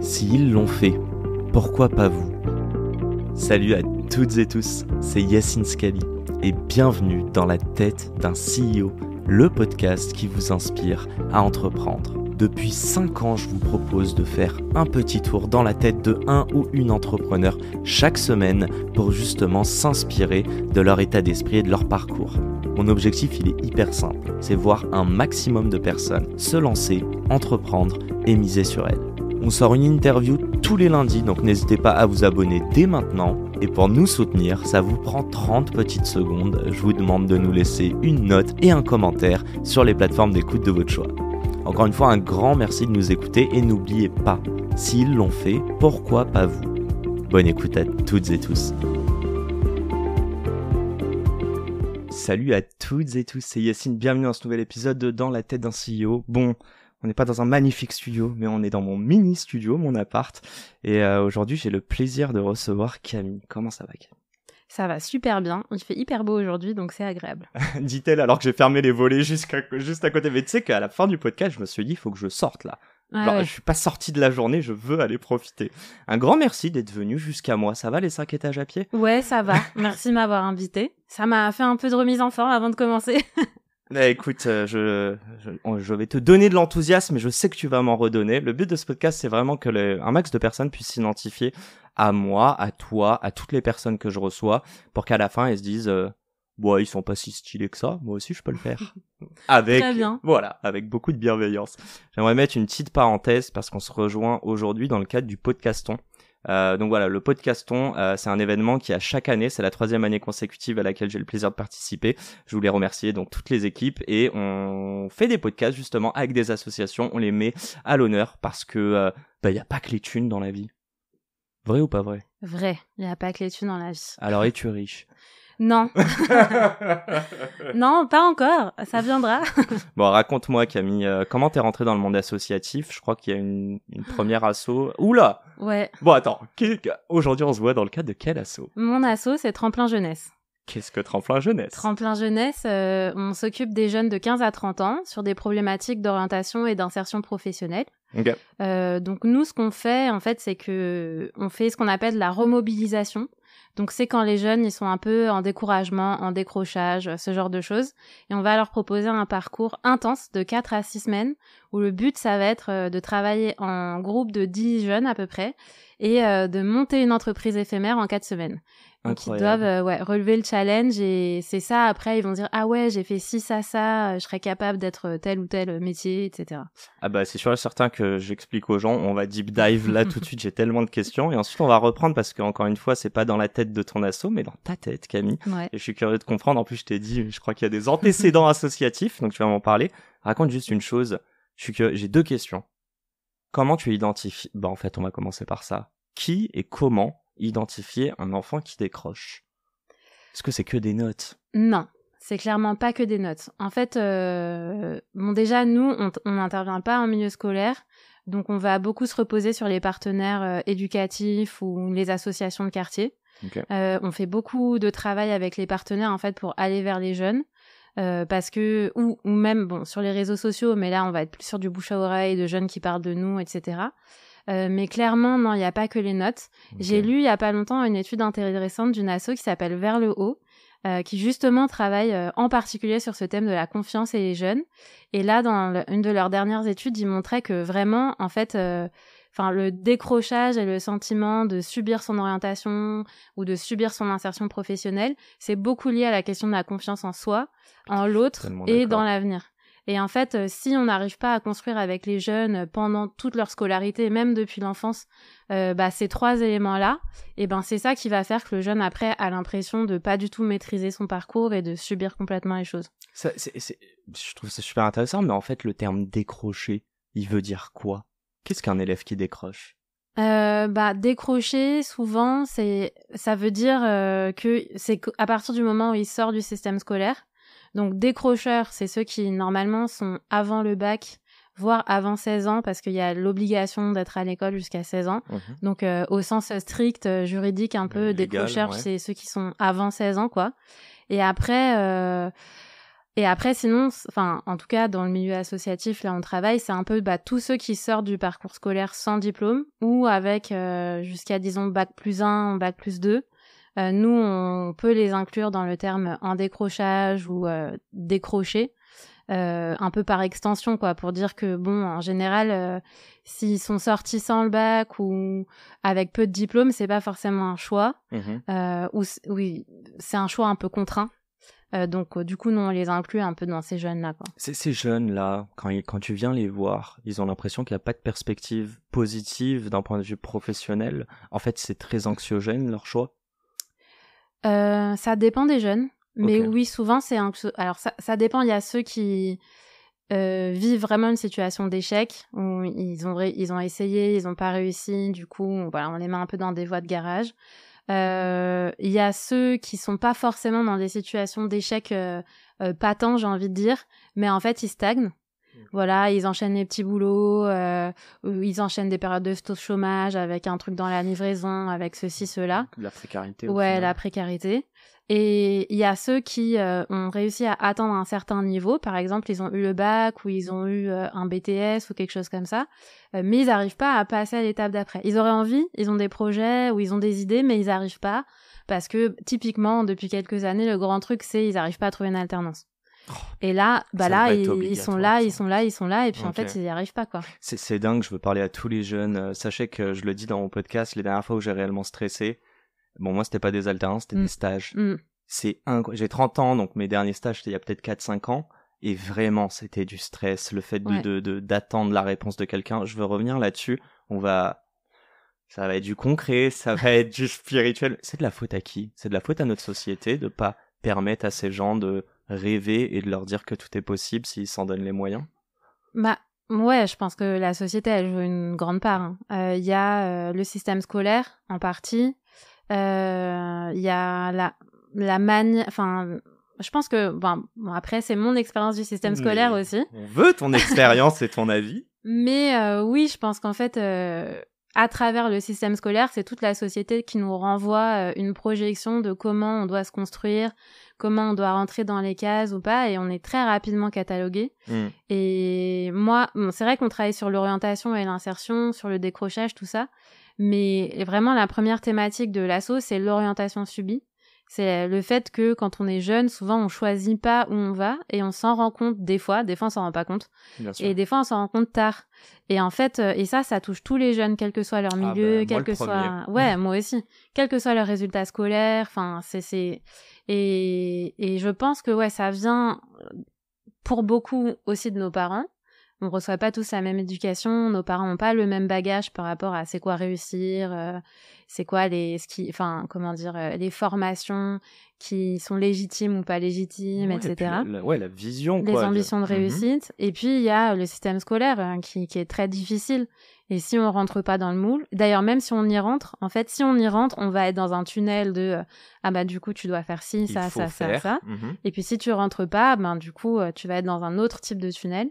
S'ils l'ont fait, pourquoi pas vous? Salut à toutes et tous, c'est Yassine Scali et bienvenue dans la tête d'un CEO, le podcast qui vous inspire à entreprendre. Depuis 5 ans, je vous propose de faire un petit tour dans la tête de un ou une entrepreneur chaque semaine pour justement s'inspirer de leur état d'esprit et de leur parcours. Mon objectif, il est hyper simple, c'est voir un maximum de personnes se lancer, entreprendre et miser sur elles. On sort une interview tous les lundis, donc n'hésitez pas à vous abonner dès maintenant. Et pour nous soutenir, ça vous prend 30 petites secondes. Je vous demande de nous laisser une note et un commentaire sur les plateformes d'écoute de votre choix. Encore une fois, un grand merci de nous écouter et n'oubliez pas, s'ils l'ont fait, pourquoi pas vous? Bonne écoute à toutes et tous. Salut à toutes et tous, c'est Yassine, bienvenue dans ce nouvel épisode de Dans la tête d'un CEO. Bon, on n'est pas dans un magnifique studio, mais on est dans mon mini studio, mon appart. Et aujourd'hui, j'ai le plaisir de recevoir Camille. Comment ça va, Camille? Ça va super bien. Il fait hyper beau aujourd'hui, donc c'est agréable. Dit-elle alors que j'ai fermé les volets juste à côté. Mais tu sais qu'à la fin du podcast, je me suis dit, il faut que je sorte là. Alors, ouais. Je suis pas sorti de la journée, je veux aller profiter. Un grand merci d'être venu jusqu'à moi. Ça va les 5 étages à pied? Ouais, ça va. Merci de m'avoir invité. Ça m'a fait un peu de remise en forme avant de commencer. Écoute, je vais te donner de l'enthousiasme, mais je sais que tu vas m'en redonner. Le but de ce podcast, c'est vraiment que un max de personnes puissent s'identifier à moi, à toi, à toutes les personnes que je reçois, pour qu'à la fin, elles se disent bon, ils sont pas si stylés que ça, moi aussi je peux le faire. Très bien. Voilà, avec beaucoup de bienveillance. J'aimerais mettre une petite parenthèse parce qu'on se rejoint aujourd'hui dans le cadre du podcaston. Donc voilà, le podcaston, c'est un événement qui a chaque année, c'est la 3e année consécutive à laquelle j'ai le plaisir de participer. Je voulais remercier donc toutes les équipes et on fait des podcasts justement avec des associations, on les met à l'honneur parce que y a pas que les thunes dans la vie. Vrai ou pas vrai? Vrai, il y a pas que les thunes dans la vie. Alors es-tu riche? Non. Non, pas encore. Ça viendra. Bon, raconte-moi, Camille, comment t'es rentrée dans le monde associatif? Je crois qu'il y a une première asso. Oula! Ouais. Bon, attends. Aujourd'hui, on se voit dans le cadre de quel asso? Mon asso, c'est Tremplin Jeunesse. Qu'est-ce que Tremplin Jeunesse? Tremplin Jeunesse, on s'occupe des jeunes de 15 à 30 ans sur des problématiques d'orientation et d'insertion professionnelle. Okay. Donc nous, ce qu'on fait, en fait, c'est que on fait ce qu'on appelle la remobilisation. Donc c'est quand les jeunes, ils sont un peu en découragement, en décrochage, ce genre de choses. Et on va leur proposer un parcours intense de 4 à 6 semaines où le but, ça va être de travailler en groupe de 10 jeunes à peu près et de monter une entreprise éphémère en 4 semaines. Donc ils doivent relever le challenge et c'est ça, après ils vont dire « Ah ouais, j'ai fait ci, ça, je serais capable d'être tel ou tel métier, etc. » Ah bah c'est sûr et certain que j'explique aux gens, on va deep dive là tout de suite, j'ai tellement de questions et ensuite on va reprendre parce qu'encore une fois c'est pas dans la tête de ton asso mais dans ta tête, Camille. Ouais. Et je suis curieux de comprendre, en plus je t'ai dit, je crois qu'il y a des antécédents associatifs, donc tu vas m'en parler. Raconte juste une chose, j'ai 2 questions. Comment tu identifies? Bah en fait on va commencer par ça. Qui et comment identifier un enfant qui décroche? Est-ce que c'est que des notes? Non, c'est clairement pas que des notes. En fait, déjà, nous, on n'intervient pas en milieu scolaire, donc on va beaucoup se reposer sur les partenaires éducatifs ou les associations de quartier. Okay. On fait beaucoup de travail avec les partenaires, en fait, pour aller vers les jeunes. Parce que ou même sur les réseaux sociaux, mais là on va être plus sur du bouche à oreille, de jeunes qui parlent de nous, etc. Mais clairement, non, il n'y a pas que les notes. Okay. J'ai lu il y a pas longtemps une étude intéressante d'une asso qui s'appelle Vers le haut, qui justement travaille en particulier sur ce thème de la confiance et les jeunes. Et là, dans une de leurs dernières études, ils montraient que vraiment, en fait, le décrochage et le sentiment de subir son orientation ou de subir son insertion professionnelle, c'est beaucoup lié à la question de la confiance en soi, en l'autre et dans l'avenir. Et en fait, si on n'arrive pas à construire avec les jeunes pendant toute leur scolarité, même depuis l'enfance, ces 3 éléments-là, et c'est ça qui va faire que le jeune, après, a l'impression de pas du tout maîtriser son parcours et de subir complètement les choses. Je trouve ça super intéressant, mais en fait, le terme décrocher, il veut dire quoi? Qu'est-ce qu'un élève qui décroche? Décrocher, souvent, ça veut dire que c'est à partir du moment où il sort du système scolaire. Donc, décrocheurs, c'est ceux qui, normalement, sont avant le bac, voire avant 16 ans, parce qu'il y a l'obligation d'être à l'école jusqu'à 16 ans. Mmh. Donc, au sens strict, juridique, un peu, décrocheurs, c'est ceux qui sont avant 16 ans, quoi. Et après, Et après, sinon, en tout cas, dans le milieu associatif, là, on travaille, c'est un peu tous ceux qui sortent du parcours scolaire sans diplôme ou avec jusqu'à, disons, bac+1, bac+2. Nous, on peut les inclure dans le terme en décrochage ou décroché, un peu par extension, quoi, pour dire que, bon, en général, s'ils sont sortis sans le bac ou avec peu de diplôme, c'est pas forcément un choix. Oui, c'est un choix un peu contraint. Donc, du coup, nous, on les inclut un peu dans ces jeunes-là, quoi. Ces jeunes-là, quand tu viens les voir, ils ont l'impression qu'il n'y a pas de perspective positive d'un point de vue professionnel. En fait, c'est très anxiogène, leur choix. Ça dépend des jeunes. Mais Ok. oui, souvent, c'est alors ça dépend. Il y a ceux qui vivent vraiment une situation d'échec, où ils ont essayé, ils n'ont pas réussi, du coup, voilà, on les met un peu dans des voies de garage. Il y a ceux qui sont pas forcément dans des situations d'échec patents, j'ai envie de dire, mais en fait, ils stagnent. Voilà, ils enchaînent les petits boulots, ils enchaînent des périodes de chômage avec un truc dans la livraison, avec ceci, cela. La précarité au Ouais, final. la précarité. Et il y a ceux qui ont réussi à atteindre un certain niveau. Par exemple, ils ont eu le bac ou ils ont eu un BTS ou quelque chose comme ça. Mais ils n'arrivent pas à passer à l'étape d'après. Ils auraient envie, ils ont des projets ou ils ont des idées, mais ils n'arrivent pas. Parce que, typiquement, depuis quelques années, le grand truc, c'est ils n'arrivent pas à trouver une alternance. Et là, ça là, devrait être ils sont obligatoire, là, ça. ils sont là, et puis en Ok. fait, ils n'y arrivent pas, quoi. C'est dingue, je veux parler à tous les jeunes. Sachez que je le dis dans mon podcast, les dernières fois où j'ai réellement stressé, bon, moi, c'était pas des alternances, c'était des stages. C'est j'ai 30 ans, donc mes derniers stages, c'était il y a peut-être 4-5 ans. Et vraiment, c'était du stress, le fait d'attendre la réponse de quelqu'un. Je veux revenir là-dessus. Ça va être du concret, ça va être du spirituel. C'est de la faute à qui? C'est de la faute à notre société de pas permettre à ces gens de rêver et de leur dire que tout est possible s'ils s'en donnent les moyens. Bah, ouais, je pense que la société, elle joue une grande part. Il y a le système scolaire, en partie. Il y a la manière... Enfin, je pense que... Bon, après, c'est mon expérience du système scolaire Mais aussi. on veut ton expérience et ton avis. Mais oui, je pense qu'en fait, à travers le système scolaire, c'est toute la société qui nous renvoie une projection de comment on doit se construire, comment on doit rentrer dans les cases ou pas, et on est très rapidement catalogué. Et moi, bon, c'est vrai qu'on travaille sur l'orientation et l'insertion, sur le décrochage, tout ça, mais vraiment la première thématique de l'asso, c'est l'orientation subie. C'est le fait que quand on est jeune, souvent on choisit pas où on va et on s'en rend compte des fois on s'en rend pas compte. Bien sûr. Et des fois on s'en rend compte tard. Et en fait, et ça touche tous les jeunes, quel que soit leur milieu, quel que soit... Ouais, moi aussi. Quel que soit leur résultat scolaire, enfin, et je pense que ouais, ça vient pour beaucoup aussi de nos parents. On reçoit pas tous la même éducation, nos parents n'ont pas le même bagage par rapport à c'est quoi réussir, c'est quoi les formations qui sont légitimes ou pas légitimes, Ouais, etc. La vision, Les quoi. ambitions de réussite. Et puis, il y a le système scolaire qui est très difficile. Et si on rentre pas dans le moule, d'ailleurs, même si on y rentre, en fait, si on y rentre, on va être dans un tunnel de du coup, tu dois faire ci, ça. Et puis, si tu rentres pas, du coup, tu vas être dans un autre type de tunnel.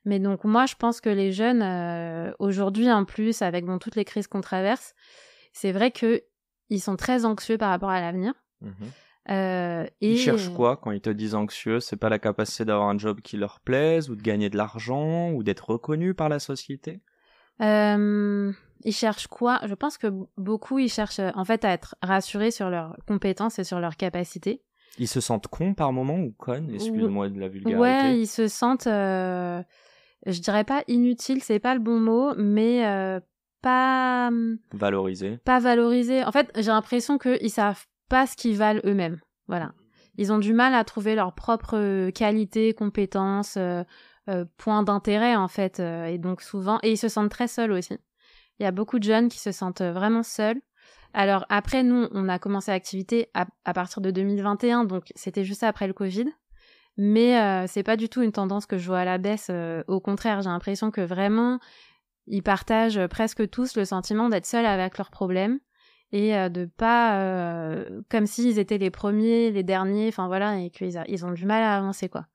Mais donc, moi, je pense que les jeunes, aujourd'hui, en plus, avec toutes les crises qu'on traverse, c'est vrai qu'ils sont très anxieux par rapport à l'avenir. Ils cherchent quoi quand ils te disent anxieux? C'est pas la capacité d'avoir un job qui leur plaise, ou de gagner de l'argent, ou d'être reconnu par la société? Ils cherchent quoi? Je pense que beaucoup, ils cherchent en fait à être rassurés sur leurs compétences et sur leurs capacités. Ils se sentent cons par moment ou connes? Excuse-moi de la vulgarité. Ouais, ils se sentent, je dirais pas inutiles, c'est pas le bon mot, mais pas valorisés. Pas valorisés. En fait, j'ai l'impression qu'ils savent pas ce qu'ils valent eux-mêmes. Voilà. Ils ont du mal à trouver leurs propres qualités, compétences, points d'intérêt en fait. Et donc souvent, et ils se sentent très seuls aussi. Il y a beaucoup de jeunes qui se sentent vraiment seuls. Alors après, nous, on a commencé l'activité à partir de 2021, donc c'était juste après le Covid. Mais c'est pas du tout une tendance que je vois à la baisse. Au contraire, j'ai l'impression que vraiment, ils partagent presque tous le sentiment d'être seuls avec leurs problèmes et de pas comme s'ils étaient les premiers, les derniers, enfin voilà, et qu'ils ont du mal à avancer, quoi.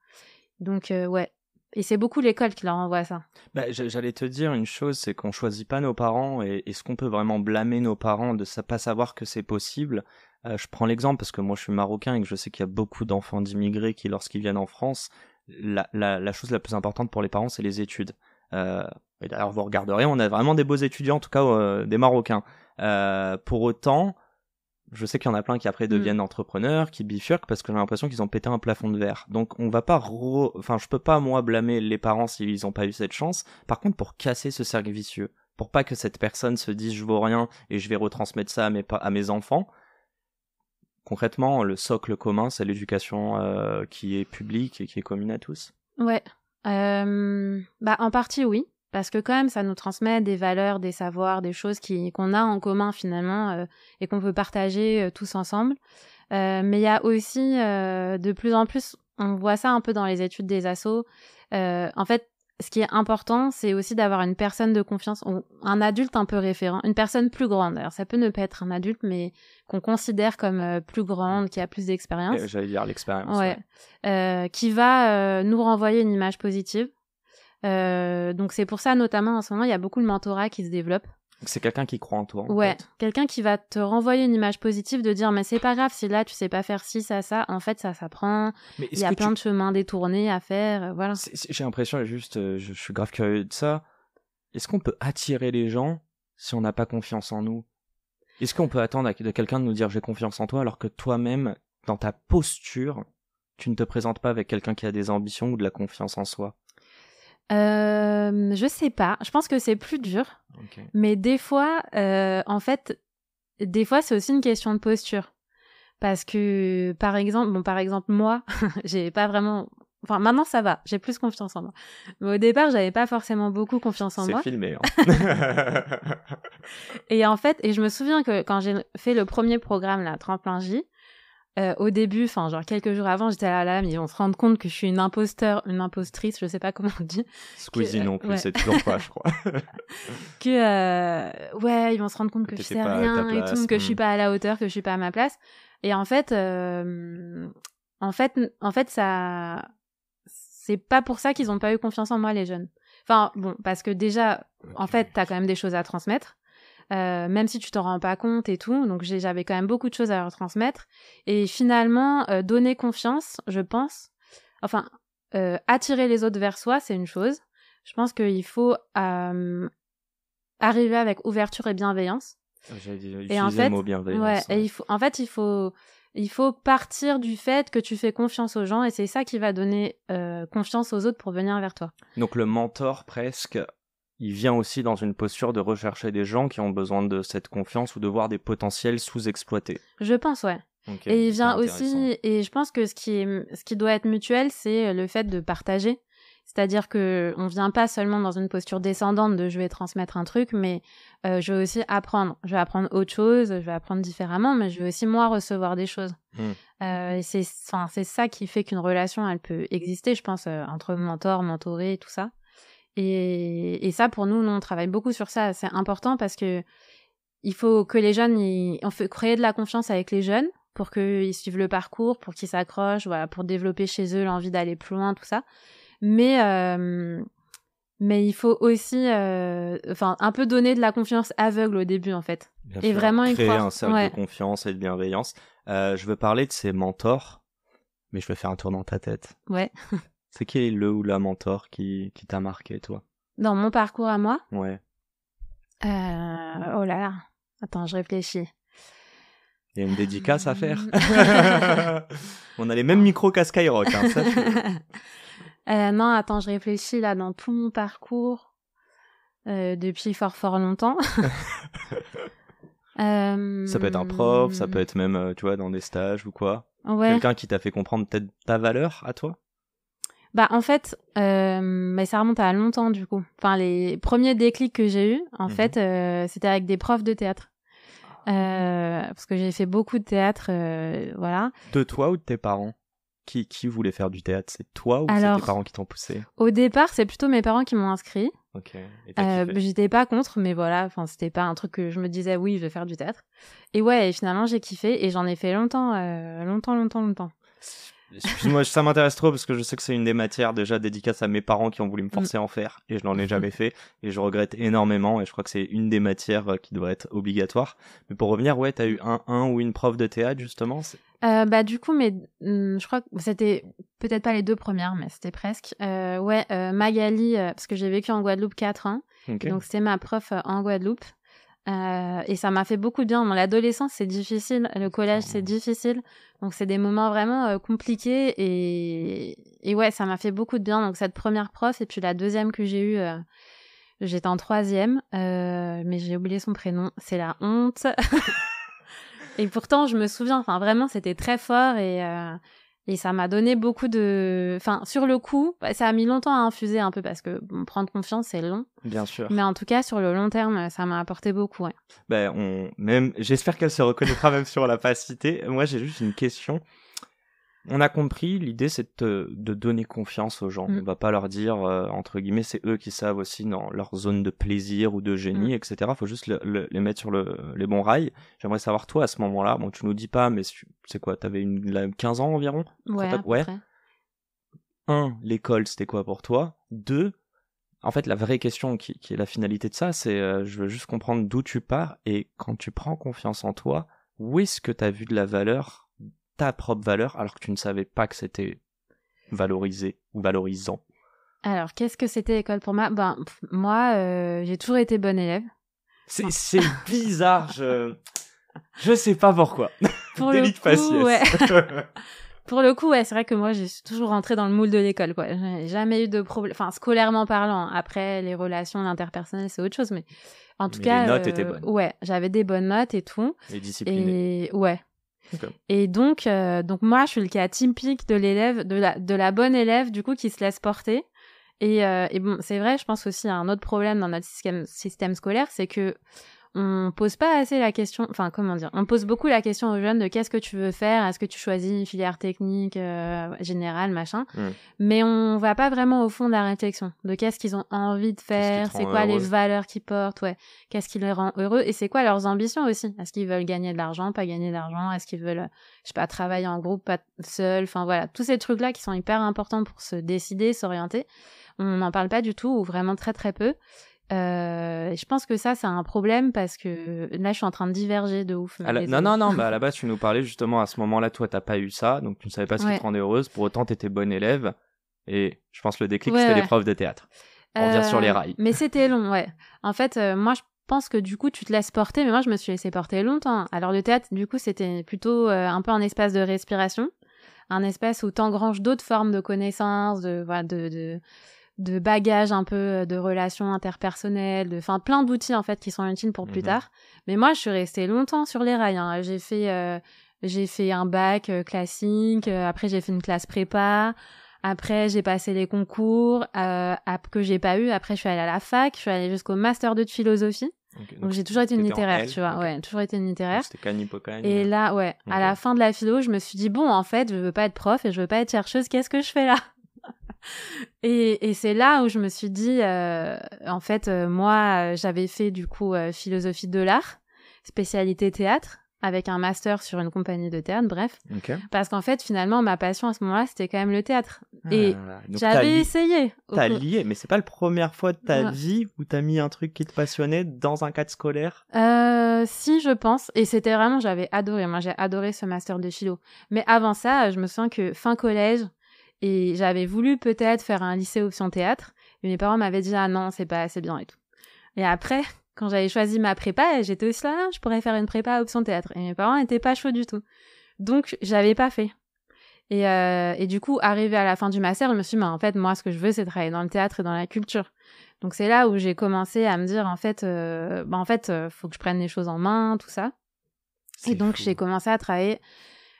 Donc ouais, Et c'est beaucoup l'école qui leur envoie ça. Bah, j'allais te dire une chose, c'est qu'on choisit pas nos parents, et est-ce qu'on peut vraiment blâmer nos parents de pas savoir que c'est possible? Je prends l'exemple parce que moi je suis marocain et que je sais qu'il y a beaucoup d'enfants d'immigrés qui, lorsqu'ils viennent en France, la chose la plus importante pour les parents, c'est les études. Et d'ailleurs, vous regarderez, on a vraiment des beaux étudiants, en tout cas des Marocains. Pour autant, je sais qu'il y en a plein qui après deviennent entrepreneurs, qui bifurquent parce que j'ai l'impression qu'ils ont pété un plafond de verre. Donc on va pas, enfin je peux pas moi blâmer les parents s'ils ont pas eu cette chance. Par contre, pour casser ce cercle vicieux, pour pas que cette personne se dise je vaux rien et je vais retransmettre ça à mes enfants. Concrètement, le socle commun, c'est l'éducation qui est publique et qui est commune à tous. Ouais. En partie, oui. Parce que quand même, ça nous transmet des valeurs, des savoirs, des choses qu'on a en commun finalement et qu'on peut partager tous ensemble. Mais il y a aussi, de plus en plus, on voit ça un peu dans les études des assos. En fait, ce qui est important, c'est aussi d'avoir une personne de confiance, un adulte un peu référent, une personne plus grande. Alors, ça peut ne pas être un adulte, mais qu'on considère comme plus grande, qui a plus d'expérience. J'allais dire l'expérience. Ouais. Qui va nous renvoyer une image positive. Donc c'est pour ça, notamment en ce moment, il y a beaucoup de mentorat qui se développe. C'est quelqu'un qui croit en toi. En fait. Quelqu'un qui va te renvoyer une image positive, de dire mais c'est pas grave si là tu sais pas faire ci, ça, en fait ça s'apprend. Il y a plein de chemins détournés à faire, voilà. J'ai l'impression, juste, je suis grave curieux de ça. Est-ce qu'on peut attirer les gens si on n'a pas confiance en nous? Est-ce qu'on peut attendre de quelqu'un de nous dire j'ai confiance en toi alors que toi-même, dans ta posture, tu ne te présentes pas avec quelqu'un qui a des ambitions ou de la confiance en soi? Je sais pas. Je pense que c'est plus dur. Okay. Mais des fois, en fait, c'est aussi une question de posture. Parce que, par exemple, moi, j'ai pas vraiment... Enfin, maintenant, ça va. J'ai plus confiance en moi. Mais au départ, j'avais pas forcément beaucoup confiance en moi. C'est filmé, hein. Et en fait, je me souviens que quand j'ai fait le premier programme, là, Tremplin J, au début, enfin genre quelques jours avant, j'étais là, mais ils vont se rendre compte que je suis une impostrice, je sais pas comment on dit. Squeezie non plus, c'est toujours pas, je crois. Ils vont se rendre compte que je sais rien et tout, que je suis pas à la hauteur, que je suis pas à ma place. Et en fait, ça, c'est pas pour ça qu'ils ont pas eu confiance en moi, les jeunes. Enfin bon, parce que déjà, en fait, t'as quand même des choses à transmettre. Même si tu t'en rends pas compte et tout, donc j'avais quand même beaucoup de choses à leur transmettre, et finalement donner confiance, je pense, attirer les autres vers soi, c'est une chose. Je pense qu'il faut arriver avec ouverture et bienveillance. Et en fait, le mot bienveillance. Et il faut partir du fait que tu fais confiance aux gens, et c'est ça qui va donner confiance aux autres pour venir vers toi. Donc le mentor, presque, il vient aussi dans une posture de rechercher des gens qui ont besoin de cette confiance ou de voir des potentiels sous-exploités. Je pense, ouais. Okay, et il vient aussi, et je pense que ce qui doit être mutuel, c'est le fait de partager. C'est-à-dire que on vient pas seulement dans une posture descendante de je vais transmettre un truc, mais je vais aussi apprendre. Je vais apprendre autre chose, je vais apprendre différemment, mais je vais aussi moi recevoir des choses. Et c'est ça qui fait qu'une relation, elle peut exister, je pense, entre mentor, mentoré, tout ça. Et ça, pour nous, on travaille beaucoup sur ça. C'est important parce que il faut que les jeunes, on fait créer de la confiance avec les jeunes pour qu'ils suivent le parcours, pour qu'ils s'accrochent, voilà, pour développer chez eux l'envie d'aller plus loin, tout ça. Mais il faut aussi, un peu donner de la confiance aveugle au début, en fait. Bien et sûr, vraiment y créer croire. un cercle de confiance et de bienveillance. Je veux parler de ces mentors, mais je vais faire un tour dans ta tête. Ouais. C'est qui est le ou la mentor qui t'a marqué, toi? Dans mon parcours à moi? Ouais. Oh là là. Attends, je réfléchis. Il y a une dédicace à faire. On a les mêmes micros qu'à Skyrock, hein, ça. Non, attends, je réfléchis là dans tout mon parcours depuis fort longtemps. Ça peut être un prof, ça peut être même, tu vois, dans des stages ou quoi. Ouais. Quelqu'un qui t'a fait comprendre peut-être ta valeur à toi? En fait, mais ça remonte à longtemps du coup. Enfin, les premiers déclics que j'ai eus, en fait, c'était avec des profs de théâtre. Parce que j'ai fait beaucoup de théâtre, voilà. De toi ou de tes parents? Qui voulait faire du théâtre? C'est toi ou c'est tes parents qui t'ont poussé? Au départ, c'est plutôt mes parents qui m'ont inscrit. Ok. Et t'as kiffé? J'étais pas contre, mais voilà, c'était pas un truc que je me disais oui, je vais faire du théâtre. Et ouais, et finalement j'ai kiffé et j'en ai fait longtemps. Excuse-moi, ça m'intéresse trop parce que je sais que c'est une des matières déjà dédicace à mes parents qui ont voulu me forcer à en faire et je n'en ai jamais fait et je regrette énormément et je crois que c'est une des matières qui devrait être obligatoire. Mais pour revenir, ouais, t'as eu un ou une prof de théâtre justement Du coup, je crois que c'était peut-être pas les 2 premières, mais c'était presque. Magali, parce que j'ai vécu en Guadeloupe 4 ans, Okay. donc c'était ma prof en Guadeloupe. Et ça m'a fait beaucoup de bien. Bon, l'adolescence, c'est difficile. Le collège, c'est difficile. Donc, c'est des moments vraiment compliqués. Et ouais, ça m'a fait beaucoup de bien. Donc, cette première prof, et puis la deuxième que j'ai eue, j'étais en 3e, mais j'ai oublié son prénom. C'est la honte. Et pourtant, je me souviens, enfin, vraiment, c'était très fort et ça m'a donné beaucoup de... Enfin, sur le coup, ça a mis longtemps à infuser un peu parce que prendre confiance, c'est long. Bien sûr. Mais en tout cas, sur le long terme, ça m'a apporté beaucoup, ouais. J'espère qu'elle se reconnaîtra même sur la facilité. Moi, j'ai juste une question. On a compris, l'idée c'est de donner confiance aux gens. On va pas leur dire, entre guillemets, c'est eux qui savent aussi dans leur zone de plaisir ou de génie, etc. Faut juste les mettre sur les bons rails. J'aimerais savoir, toi, à ce moment-là, bon, tu nous dis pas, mais c'est quoi, t'avais 15 ans environ? Ouais, à peu près. 1, l'école, c'était quoi pour toi? 2, en fait, la vraie question qui est la finalité de ça, c'est je veux juste comprendre d'où tu pars et quand tu prends confiance en toi, où est-ce que t'as vu de la valeur, ta propre valeur, alors que tu ne savais pas que c'était valorisé ou valorisant? Alors, qu'est-ce que c'était l'école pour moi? Moi, j'ai toujours été bonne élève. C'est bizarre, je sais pas pourquoi. Pour le coup, ouais. Pour le coup, ouais, c'est vrai que moi, j'ai toujours rentré dans le moule de l'école, quoi. J'ai jamais eu de problème, enfin, scolairement parlant. Après, les relations interpersonnelles, c'est autre chose, mais en tout cas, les notes étaient bonnes. Ouais, j'avais des bonnes notes et tout. Et discipliné. Et ouais. Okay. Et donc moi, je suis le cas typique de l'élève, de la bonne élève, du coup, qui se laisse porter. Et bon, c'est vrai, je pense aussi à un autre problème dans notre système scolaire, c'est que on pose pas assez la question, enfin, comment dire, on pose beaucoup la question aux jeunes de qu'est-ce que tu veux faire, est-ce que tu choisis une filière technique, générale, machin, mais on va pas vraiment au fond de la réflexion, de qu'est-ce qu'ils ont envie de faire, c'est quoi les valeurs qu'ils portent, ouais, qu'est-ce qui les rend heureux, et c'est quoi leurs ambitions aussi, est-ce qu'ils veulent gagner de l'argent, pas gagner d'argent, est-ce qu'ils veulent, je sais pas, travailler en groupe, pas seul, enfin voilà, tous ces trucs-là qui sont hyper importants pour se décider, s'orienter, on n'en parle pas du tout, ou vraiment très très peu. Je pense que ça, c'est un problème parce que là, je suis en train de diverger de ouf. Non, bah à la base, tu nous parlais justement à ce moment-là, toi, t'as pas eu ça, donc tu ne savais pas ce qui te rendait heureuse. Pour autant, t'étais bonne élève. Et je pense que le déclic, c'était les profs de théâtre. On revient sur les rails. Mais c'était long, ouais. En fait, moi, je pense que du coup, tu te laisses porter, mais moi, je me suis laissée porter longtemps. Alors, le théâtre, du coup, c'était plutôt un peu un espace de respiration, un espace où t'engranges d'autres formes de connaissances, de bagages un peu, de relations interpersonnelles, enfin plein d'outils en fait qui sont utiles pour plus tard. Mais moi, je suis restée longtemps sur les rails. Hein. J'ai fait un bac classique. Après, j'ai fait une classe prépa. Après, j'ai passé les concours que j'ai pas eu. Après, je suis allée à la fac. Je suis allée jusqu'au master 2 de philosophie. Okay, donc j'ai toujours été une littéraire, tu vois. Okay. Ouais, toujours été une littéraire. C'était Cagny-Pocagne. Et là, ouais, à la fin de la philo, je me suis dit bon, en fait, je veux pas être prof et je veux pas être chercheuse. Qu'est-ce que je fais là? Et c'est là où je me suis dit, en fait, moi, j'avais fait du coup philosophie de l'art, spécialité théâtre, avec un master sur une compagnie de théâtre, bref. Okay. Parce qu'en fait, finalement, ma passion à ce moment-là, c'était quand même le théâtre. Et j'avais essayé. T'as lié, mais c'est pas la première fois de ta vie où t'as mis un truc qui te passionnait dans un cadre scolaire? Si, je pense. Et c'était vraiment, j'avais adoré. Moi, j'ai adoré ce master de philo. Mais avant ça, je me souviens que fin collège, et j'avais voulu peut-être faire un lycée option théâtre, mais mes parents m'avaient dit « Ah non, c'est pas assez bien et tout ». Et après, quand j'avais choisi ma prépa, j'étais aussi là, je pourrais faire une prépa option théâtre. Et mes parents n'étaient pas chauds du tout. Donc, j'avais pas fait. Et du coup, arrivé à la fin du master, je me suis dit, mais en fait, moi, ce que je veux, c'est travailler dans le théâtre et dans la culture. Donc, c'est là où j'ai commencé à me dire, en fait, faut que je prenne les choses en main, tout ça. Et donc, j'ai commencé à travailler...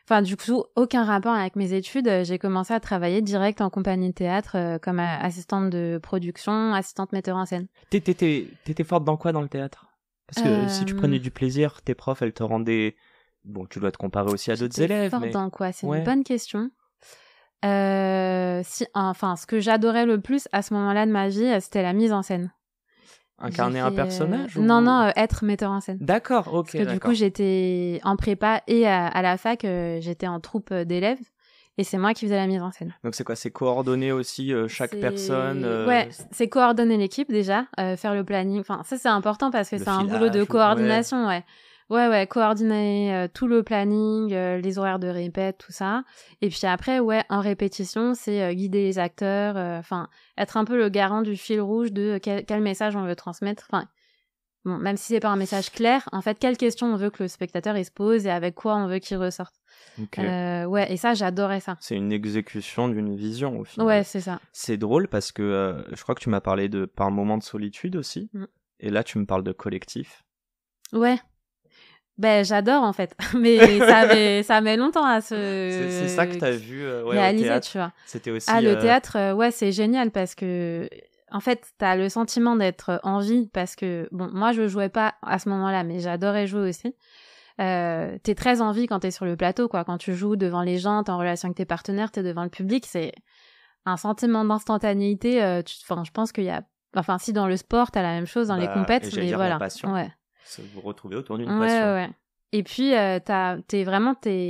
Enfin, du coup, aucun rapport avec mes études. J'ai commencé à travailler direct en compagnie de théâtre comme assistante de production, assistante metteur en scène. T'étais forte dans quoi dans le théâtre? Parce que si tu prenais du plaisir, tes profs, elles te rendaient... Bon, tu dois te comparer aussi à d'autres élèves. Forte dans quoi? C'est une bonne question. Ce que j'adorais le plus à ce moment-là de ma vie, c'était la mise en scène. Incarner un personnage Non, être metteur en scène. D'accord, ok. Parce que du coup, j'étais en prépa et à la fac, j'étais en troupe d'élèves. et c'est moi qui faisais la mise en scène. Donc c'est quoi? C'est coordonner aussi chaque personne Ouais, c'est coordonner l'équipe déjà, faire le planning. Enfin, ça c'est important parce que c'est un boulot de coordination, ouais. Ouais, coordonner tout le planning, les horaires de répète, tout ça. Et puis après, ouais, en répétition, c'est guider les acteurs, enfin, être un peu le garant du fil rouge de quel message on veut transmettre. Enfin, bon, même si c'est pas un message clair, en fait, quelle question on veut que le spectateur il se pose et avec quoi on veut qu'il ressorte. Okay. Ouais, et ça, j'adorais ça. C'est une exécution d'une vision au final. Ouais, c'est ça. C'est drôle parce que je crois que tu m'as parlé de par moment de solitude aussi, et là tu me parles de collectif. Ouais. Ben j'adore en fait, mais ça met longtemps à se. C'est ça que t'as vu réaliser, au théâtre. Tu vois. C'était aussi. Le théâtre, ouais, c'est génial parce que en fait, t'as le sentiment d'être en vie parce que bon, moi je jouais pas à ce moment-là, mais j'adorais jouer aussi. T'es très en vie quand t'es sur le plateau, quoi. Quand tu joues devant les gens, t'es en relation avec tes partenaires, t'es devant le public, c'est un sentiment d'instantanéité. Enfin, je pense qu'il y a, enfin, si dans le sport t'as la même chose dans les compètes, mais dire voilà. La passion. Ouais. Vous retrouvez autour d'une passion. Ouais. Et puis,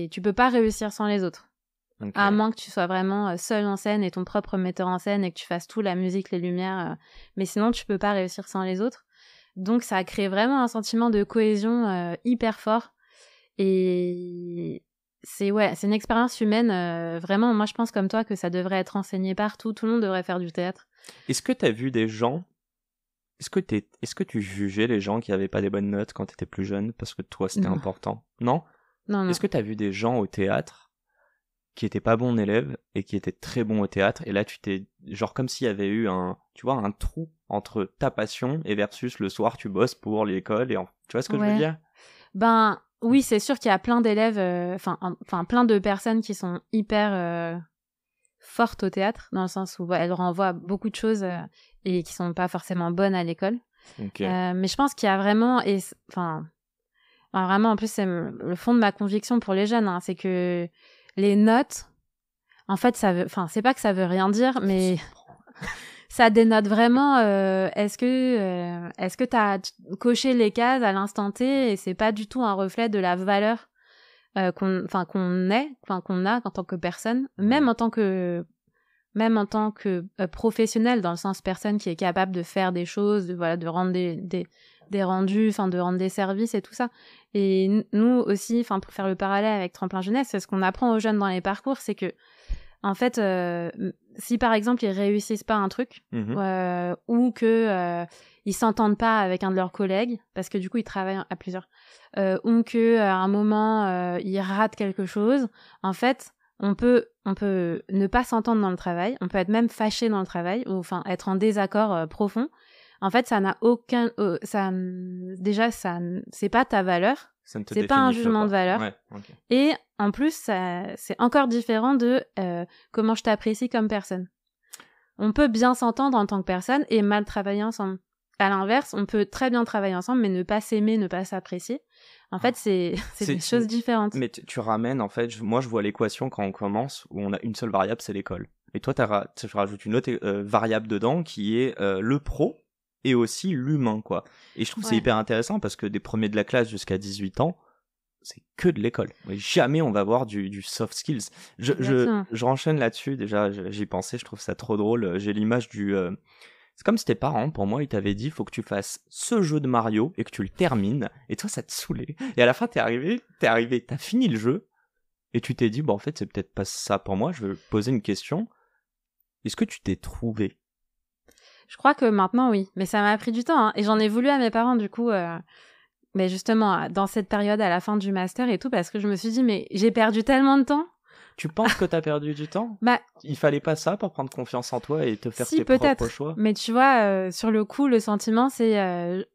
tu peux pas réussir sans les autres. Okay. À moins que tu sois vraiment seul en scène et ton propre metteur en scène et que tu fasses tout, la musique, les lumières. Mais sinon, tu peux pas réussir sans les autres. Donc, ça a créé vraiment un sentiment de cohésion hyper fort. Et c'est une expérience humaine. Vraiment, moi, je pense comme toi que ça devrait être enseigné partout. Tout le monde devrait faire du théâtre. Est-ce que tu as vu des gens... Est-ce que tu jugeais les gens qui avaient pas des bonnes notes quand tu étais plus jeune parce que toi c'était important? Non. Est-ce que tu as vu des gens au théâtre qui étaient pas bons élèves et qui étaient très bons au théâtre, et là tu t'es genre comme s'il y avait eu un trou entre ta passion et versus le soir tu bosses pour l'école et tu vois ce que je veux dire? Ben oui, c'est sûr qu'il y a plein d'élèves, enfin plein de personnes qui sont hyper fortes au théâtre, dans le sens où elles renvoient beaucoup de choses et qui sont pas forcément bonnes à l'école. Okay. Mais je pense qu'il y a vraiment, vraiment en plus c'est le fond de ma conviction pour les jeunes, c'est que les notes, en fait, c'est pas que ça veut rien dire, mais ça dénote vraiment. Est-ce que t'as coché les cases à l'instant T et c'est pas du tout un reflet de la valeur qu'on a en tant que personne, même en tant que professionnel, dans le sens personne qui est capable de faire des choses, de rendre des rendus, de rendre des services et tout ça. Et nous aussi, pour faire le parallèle avec Tremplin Jeunesse, c'est ce qu'on apprend aux jeunes dans les parcours, c'est que en fait, si par exemple ils réussissent pas un truc, ou que ils s'entendent pas avec un de leurs collègues, parce que du coup ils travaillent à plusieurs, ou que à un moment ils ratent quelque chose, en fait on peut ne pas s'entendre dans le travail, on peut être même fâché dans le travail, ou être en désaccord profond. En fait, ça n'a aucun, déjà ça, c'est pas ta valeur. C'est pas un jugement de valeur. Ouais, okay. Et en plus, c'est encore différent de comment je t'apprécie comme personne. On peut bien s'entendre en tant que personne et mal travailler ensemble. À l'inverse, on peut très bien travailler ensemble, mais ne pas s'aimer, ne pas s'apprécier. En fait, c'est des choses différentes. Mais tu ramènes, en fait, moi je vois l'équation quand on commence, où on a une seule variable, c'est l'école. Et toi, tu rajoutes une autre variable dedans qui est le pro, et aussi l'humain, quoi. Et je trouve que c'est hyper intéressant parce que des premiers de la classe jusqu'à 18 ans, c'est que de l'école. Jamais on va voir du soft skills. Je renchaîne là-dessus, déjà, j'y pensais, je trouve ça trop drôle. J'ai l'image du... C'est comme si tes parents, pour moi, ils t'avaient dit, faut que tu fasses ce jeu de Mario et que tu le termines. Et toi, ça te saoulait. Et à la fin, t'es arrivé, t'as fini le jeu. Et tu t'es dit, en fait, c'est peut-être pas ça pour moi. Je veux poser une question. Est-ce que tu t'es trouvé? Je crois que maintenant, oui. Mais ça m'a pris du temps. Et j'en ai voulu à mes parents, du coup, mais justement, dans cette période, à la fin du master et tout, parce que je me suis dit, mais j'ai perdu tellement de temps. Tu penses que t'as perdu du temps? Il fallait pas ça pour prendre confiance en toi et te faire tes propres choix? Mais tu vois, sur le coup, le sentiment, c'est...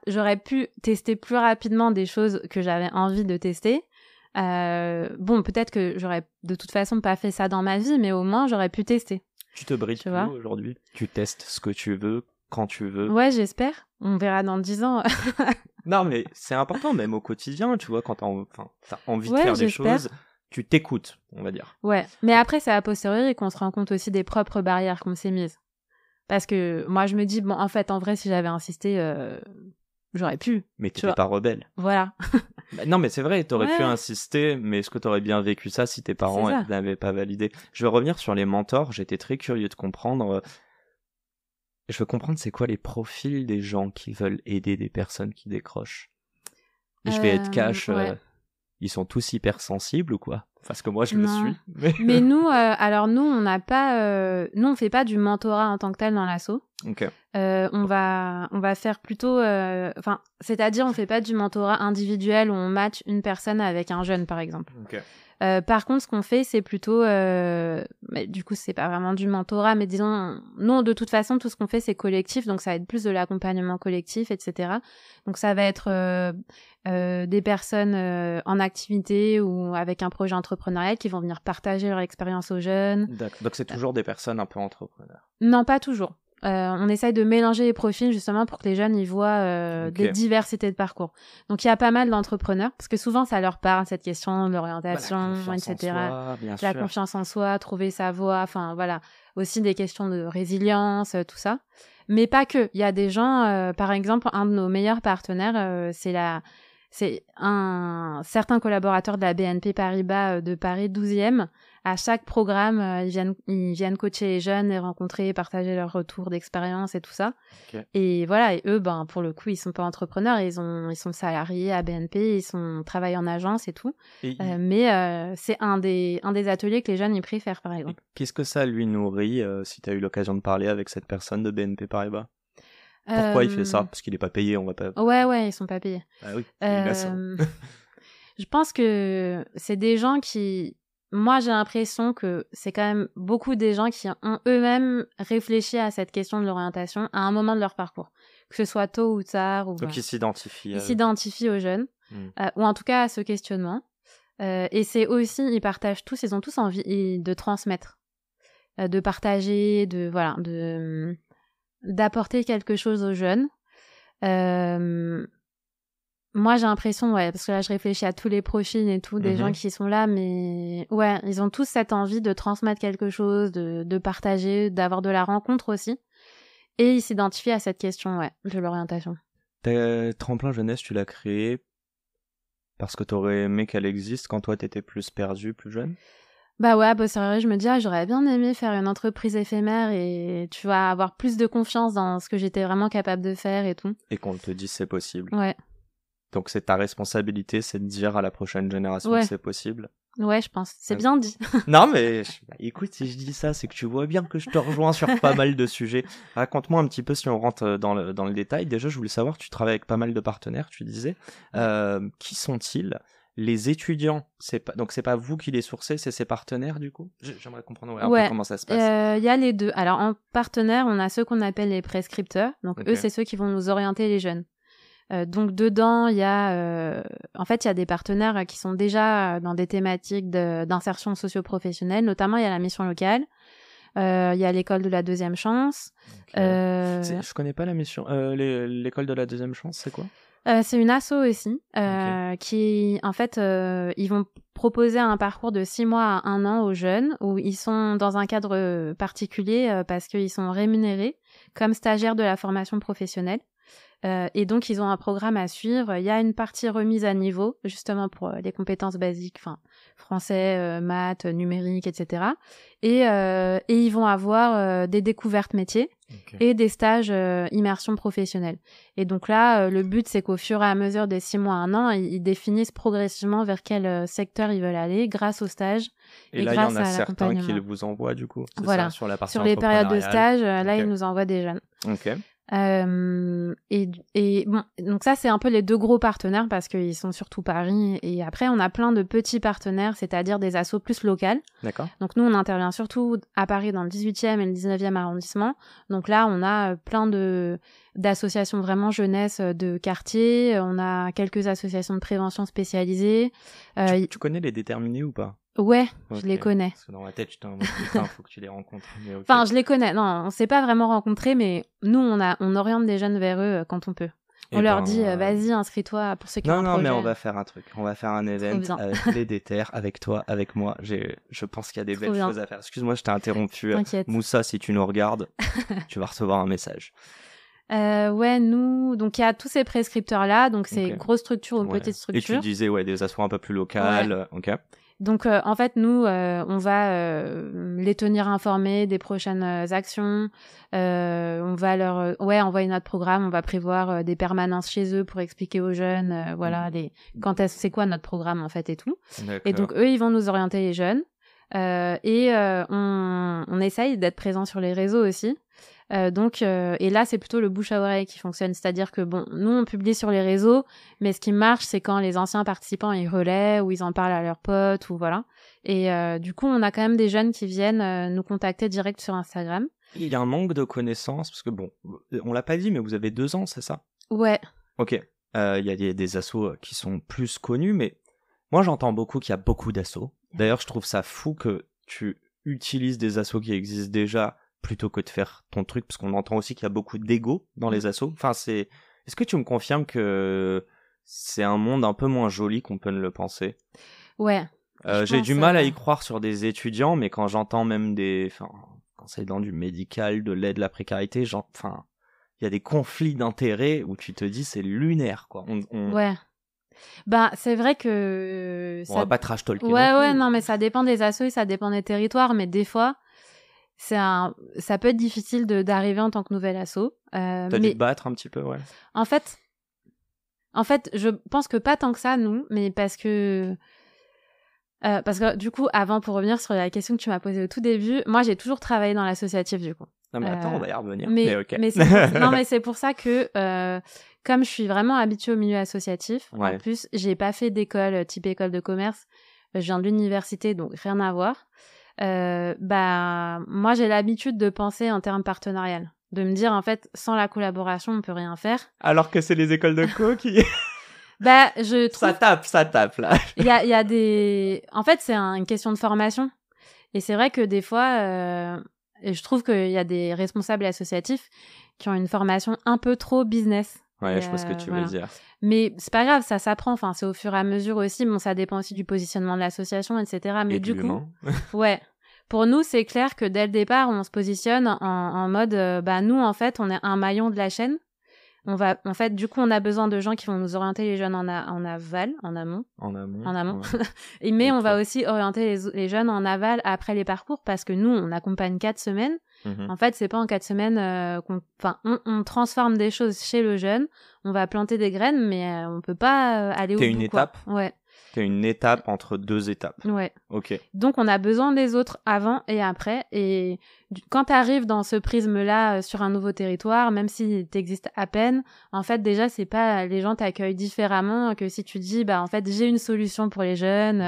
j'aurais pu tester plus rapidement des choses que j'avais envie de tester. Peut-être que j'aurais de toute façon pas fait ça dans ma vie, mais au moins, j'aurais pu tester. Tu te brides plus aujourd'hui? Tu testes ce que tu veux, quand tu veux? Ouais, j'espère. On verra dans 10 ans. Non, mais c'est important, même au quotidien, tu vois, quand t'as envie de faire des choses, tu t'écoutes, on va dire. Ouais, mais après, c'est a posteriori qu'on se rend compte aussi des propres barrières qu'on s'est mises. Parce que moi, je me dis, en vrai, si j'avais insisté, j'aurais pu. Mais t'étais pas rebelle. Voilà. Bah, non, mais c'est vrai, t'aurais Ouais. pu insister, mais est-ce que t'aurais bien vécu ça si tes parents C'est ça. n'avaient pas validé? Je vais revenir sur les mentors, j'étais très curieux de comprendre. Je veux comprendre c'est quoi les profils des gens qui veulent aider des personnes qui décrochent. Je vais être cash, Ouais. ils sont tous hypersensibles ou quoi? Parce que moi je le Non. suis. Mais nous, alors nous, on n'a pas, nous on fait pas du mentorat en tant que tel dans l'asso. Ok. On va faire plutôt, enfin, c'est-à-dire on fait pas du mentorat individuel où on match une personne avec un jeune par exemple. Ok. Par contre, ce qu'on fait, c'est plutôt, mais du coup, c'est pas vraiment du mentorat, mais disons, nous, de toute façon, tout ce qu'on fait, c'est collectif, donc ça va être plus de l'accompagnement collectif, etc. Donc ça va être des personnes en activité ou avec un projet entrepreneurial qui vont venir partager leur expérience aux jeunes. D'accord. Donc c'est toujours des personnes un peu entrepreneurs. Non, pas toujours. On essaye de mélanger les profils justement pour que les jeunes y voient des diversités de parcours. Donc il y a pas mal d'entrepreneurs parce que souvent ça leur parle cette question de l'orientation, etc. La confiance en soi, trouver sa voie, enfin voilà, aussi des questions de résilience, tout ça. Mais pas que. Il y a des gens, par exemple, un de nos meilleurs partenaires, c'est un certain collaborateur de la BNP Paribas de Paris 12e. À chaque programme, ils viennent coacher les jeunes, les rencontrer, partager leurs retours d'expérience et tout ça. Okay. Et voilà, et eux, ben, pour le coup, ils sont pas entrepreneurs, ils sont salariés à BNP, travaillent en agence et tout. Mais c'est un des ateliers que les jeunes, ils préfèrent, par exemple. Et qu'est-ce que ça lui nourrit, si tu as eu l'occasion de parler avec cette personne de BNP Paribas? Pourquoi il fait ça? Parce qu'il est pas payé, on va pas... Ouais, ils sont pas payés. Ah oui, je pense que c'est des gens qui... Moi, j'ai l'impression que c'est quand même beaucoup des gens qui ont eux-mêmes réfléchi à cette question de l'orientation à un moment de leur parcours. Que ce soit tôt ou tard. Ou donc ils s'identifient. Ils s'identifient aux jeunes. Ou en tout cas à ce questionnement. Et c'est aussi, ils ont tous envie de transmettre. De partager, d'apporter quelque chose aux jeunes. Moi, j'ai l'impression, parce que là, je réfléchis à tous les profils et tout, des gens qui sont là, mais ouais, ils ont tous cette envie de transmettre quelque chose, de partager, d'avoir de la rencontre aussi. Et ils s'identifient à cette question, de l'orientation. Tremplin Jeunesse, tu l'as créé parce que t'aurais aimé qu'elle existe quand toi, t'étais plus perdu, plus jeune? Bah ouais, c'est vrai, je me dis, j'aurais bien aimé faire une entreprise éphémère et, tu vois, avoir plus de confiance dans ce que j'étais vraiment capable de faire et tout. Et qu'on te dise c'est possible. Ouais. Donc c'est ta responsabilité, c'est de dire à la prochaine génération que c'est possible. Ouais, je pense. C'est bien dit. Non, mais écoute, si je dis ça, c'est que tu vois bien que je te rejoins sur pas mal de sujets. Raconte-moi un petit peu si on rentre dans le détail. Déjà, je voulais savoir, tu travailles avec pas mal de partenaires, tu disais. Qui sont-ils? Les étudiants, donc c'est pas vous qui les sourcez, c'est ces partenaires du coup? J'aimerais comprendre un peu comment ça se passe. Y a les deux. Alors en partenaire, on a ceux qu'on appelle les prescripteurs. Donc eux, c'est ceux qui vont nous orienter les jeunes. Donc dedans, il y a des partenaires qui sont déjà dans des thématiques d'insertion socio-professionnelle. Notamment, il y a la mission locale. Il y a l'école de la deuxième chance. Je connais pas la mission. L'école de la deuxième chance, c'est quoi? C'est une asso aussi, qui, en fait, ils vont proposer un parcours de 6 mois à 1 an aux jeunes, où ils sont dans un cadre particulier parce qu'ils sont rémunérés comme stagiaires de la formation professionnelle. Et donc, ils ont un programme à suivre. Il y a une partie remise à niveau, justement pour les compétences basiques, enfin français, maths, numérique, etc. Et ils vont avoir des découvertes métiers et des stages immersion professionnelle. Et donc là, le but, c'est qu'au fur et à mesure des 6 mois à 1 an, ils définissent progressivement vers quel secteur ils veulent aller grâce aux stages. Et là, il y en a certains qui vous envoient, du coup. Voilà. Ça, sur la partie sur les périodes de stage, là, ils nous envoient des jeunes. Ok. Et bon, donc ça c'est un peu les deux gros partenaires parce qu'ils sont surtout Paris, et après on a plein de petits partenaires, c'est-à-dire des assos plus locales. D'accord. Donc nous on intervient surtout à Paris dans le 18e et le 19e arrondissement. Donc là on a plein d'associations vraiment jeunesse de quartier, on a quelques associations de prévention spécialisées. Tu connais les déterminés ou pas? Ouais, je les connais. Parce que dans ma tête, j'étais en mode putain, faut que tu les rencontres. Mais Enfin, je les connais. Non, on s'est pas vraiment rencontrés, mais nous, on oriente des jeunes vers eux quand on peut. On leur dit, vas-y, inscris-toi pour ceux qui ont un projet. Non, mais on va faire un truc. On va faire un event avec les déterres, avec toi, avec moi. Je pense qu'il y a des belles choses à faire. Excuse-moi, je t'ai interrompu. T'inquiète. Moussa, si tu nous regardes, tu vas recevoir un message. Ouais, nous, donc il y a tous ces prescripteurs-là, donc c'est grosse structure ou petite structure. Et tu disais, des assos un peu plus locales, ok. Donc, en fait, nous, on va les tenir informés des prochaines actions. On va leur envoyer notre programme. On va prévoir des permanences chez eux pour expliquer aux jeunes, c'est quoi notre programme, en fait, et tout. D'accord. Et donc, eux, ils vont nous orienter les jeunes. On essaye d'être présents sur les réseaux aussi. Et là, c'est plutôt le bouche à oreille qui fonctionne. C'est-à-dire que, nous, on publie sur les réseaux, mais ce qui marche, c'est quand les anciens participants, ils relaient ou ils en parlent à leurs potes ou voilà. Et du coup, on a quand même des jeunes qui viennent nous contacter direct sur Instagram. Il y a un manque de connaissances, parce que on l'a pas dit, mais vous avez 2 ans, c'est ça? Ouais. Ok. Il y a des assos qui sont plus connus, mais moi, j'entends beaucoup qu'il y a beaucoup d'assos. D'ailleurs, je trouve ça fou que tu utilises des assos qui existent déjà plutôt que de faire ton truc, parce qu'on entend aussi qu'il y a beaucoup d'ego dans les assos. Enfin, est-ce que tu me confirmes que c'est un monde un peu moins joli qu'on peut ne le penser? Ouais. J'ai du mal à y croire sur des étudiants, mais quand j'entends même quand c'est dans du médical, de l'aide, la précarité, il y a des conflits d'intérêts où tu te dis c'est lunaire, quoi. Ouais. C'est vrai que on va pas trash talker. Non, mais ça dépend des assos et ça dépend des territoires, mais des fois ça peut être difficile d'arriver en tant que nouvel asso. T'as dû te battre un petit peu, ouais. En fait, je pense que pas tant que ça, nous, mais parce que du coup, avant, pour revenir sur la question que tu m'as posée au tout début, moi, j'ai toujours travaillé dans l'associatif, du coup. Non, mais attends, on va y revenir. Mais ok. mais c'est pour ça que, comme je suis vraiment habituée au milieu associatif, en plus, j'ai pas fait d'école type école de commerce. Je viens de l'université, donc rien à voir. Moi, j'ai l'habitude de penser en termes partenarial. De me dire, en fait, sans la collaboration, on peut rien faire. Alors que c'est les écoles de co qui... je trouve... Ça tape, là. Il y a des... En fait, c'est une question de formation. Et c'est vrai que des fois, je trouve qu'il y a des responsables associatifs qui ont une formation un peu trop business. Ouais, je vois ce que tu veux dire. Mais c'est pas grave, ça s'apprend. Enfin, c'est au fur et à mesure aussi. Bon, ça dépend aussi du positionnement de l'association, etc. Mais du coup, pour nous, c'est clair que dès le départ, on se positionne en mode, nous, en fait, on est un maillon de la chaîne. On a besoin de gens qui vont nous orienter les jeunes en aval, en amont. En amont. Ouais. Mais on va aussi orienter les jeunes en aval après les parcours parce que nous, on accompagne 4 semaines. Mm-hmm. En fait, c'est pas en 4 semaines on transforme des choses chez le jeune. On va planter des graines, mais on peut pas aller au bout. T'es une étape. Ouais. T'es une étape entre 2 étapes. Ouais. Ok. Donc, on a besoin des autres avant et après. Et quand t'arrives dans ce prisme-là sur un nouveau territoire, même si t'existes à peine, en fait, déjà, c'est pas... Les gens t'accueillent différemment que si tu dis, en fait, j'ai une solution pour les jeunes.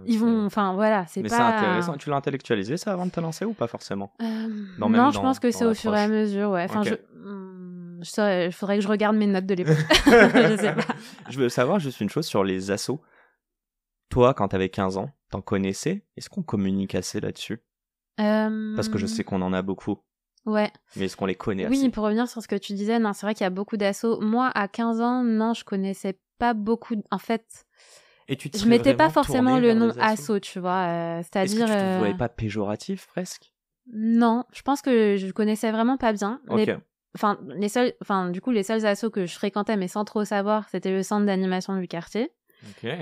Ils vont... Enfin, voilà, c'est Mais pas... c'est intéressant. Tu l'as intellectualisé, ça, avant de te lancer ou pas forcément? Non, je pense que c'est au fur et à mesure, ouais. Enfin, il faudrait que je regarde mes notes de l'époque. Je sais pas. Je veux savoir juste une chose sur les assos. Toi, quand t'avais 15 ans, t'en connaissais? Est-ce qu'on communique assez là-dessus? Parce que je sais qu'on en a beaucoup. Ouais. Mais est-ce qu'on les connaît assez? Oui, pour revenir sur ce que tu disais, non, c'est vrai qu'il y a beaucoup d'assos. Moi, à 15 ans, non, je connaissais pas beaucoup. En fait, je mettais pas forcément le nom asso, tu vois. C'est-à-dire... Est-ce que tu te voyais pas péjoratif, presque? Non, je pense que je connaissais vraiment pas bien. Ok. Les seuls assos que je fréquentais, mais sans trop savoir, c'était le centre d'animation du quartier. Okay.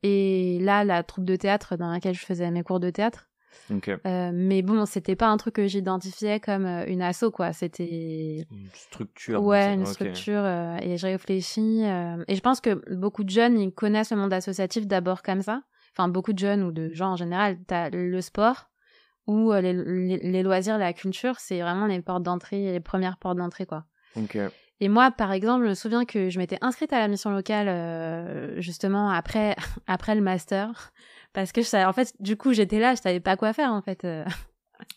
Et là, la troupe de théâtre dans laquelle je faisais mes cours de théâtre. Okay. Mais bon, c'était pas un truc que j'identifiais comme une asso, quoi. C'était... Une structure. Ouais, une structure. Et je réfléchis. Et je pense que beaucoup de jeunes, ils connaissent le monde associatif d'abord comme ça. Enfin, beaucoup de jeunes ou de gens en général. T'as le sport ou les loisirs, la culture, c'est vraiment les portes d'entrée, les premières portes d'entrée, quoi. Ok. Et moi, par exemple, je me souviens que je m'étais inscrite à la mission locale justement après le master. Parce que, en fait, du coup, j'étais là, je savais pas quoi faire, en fait.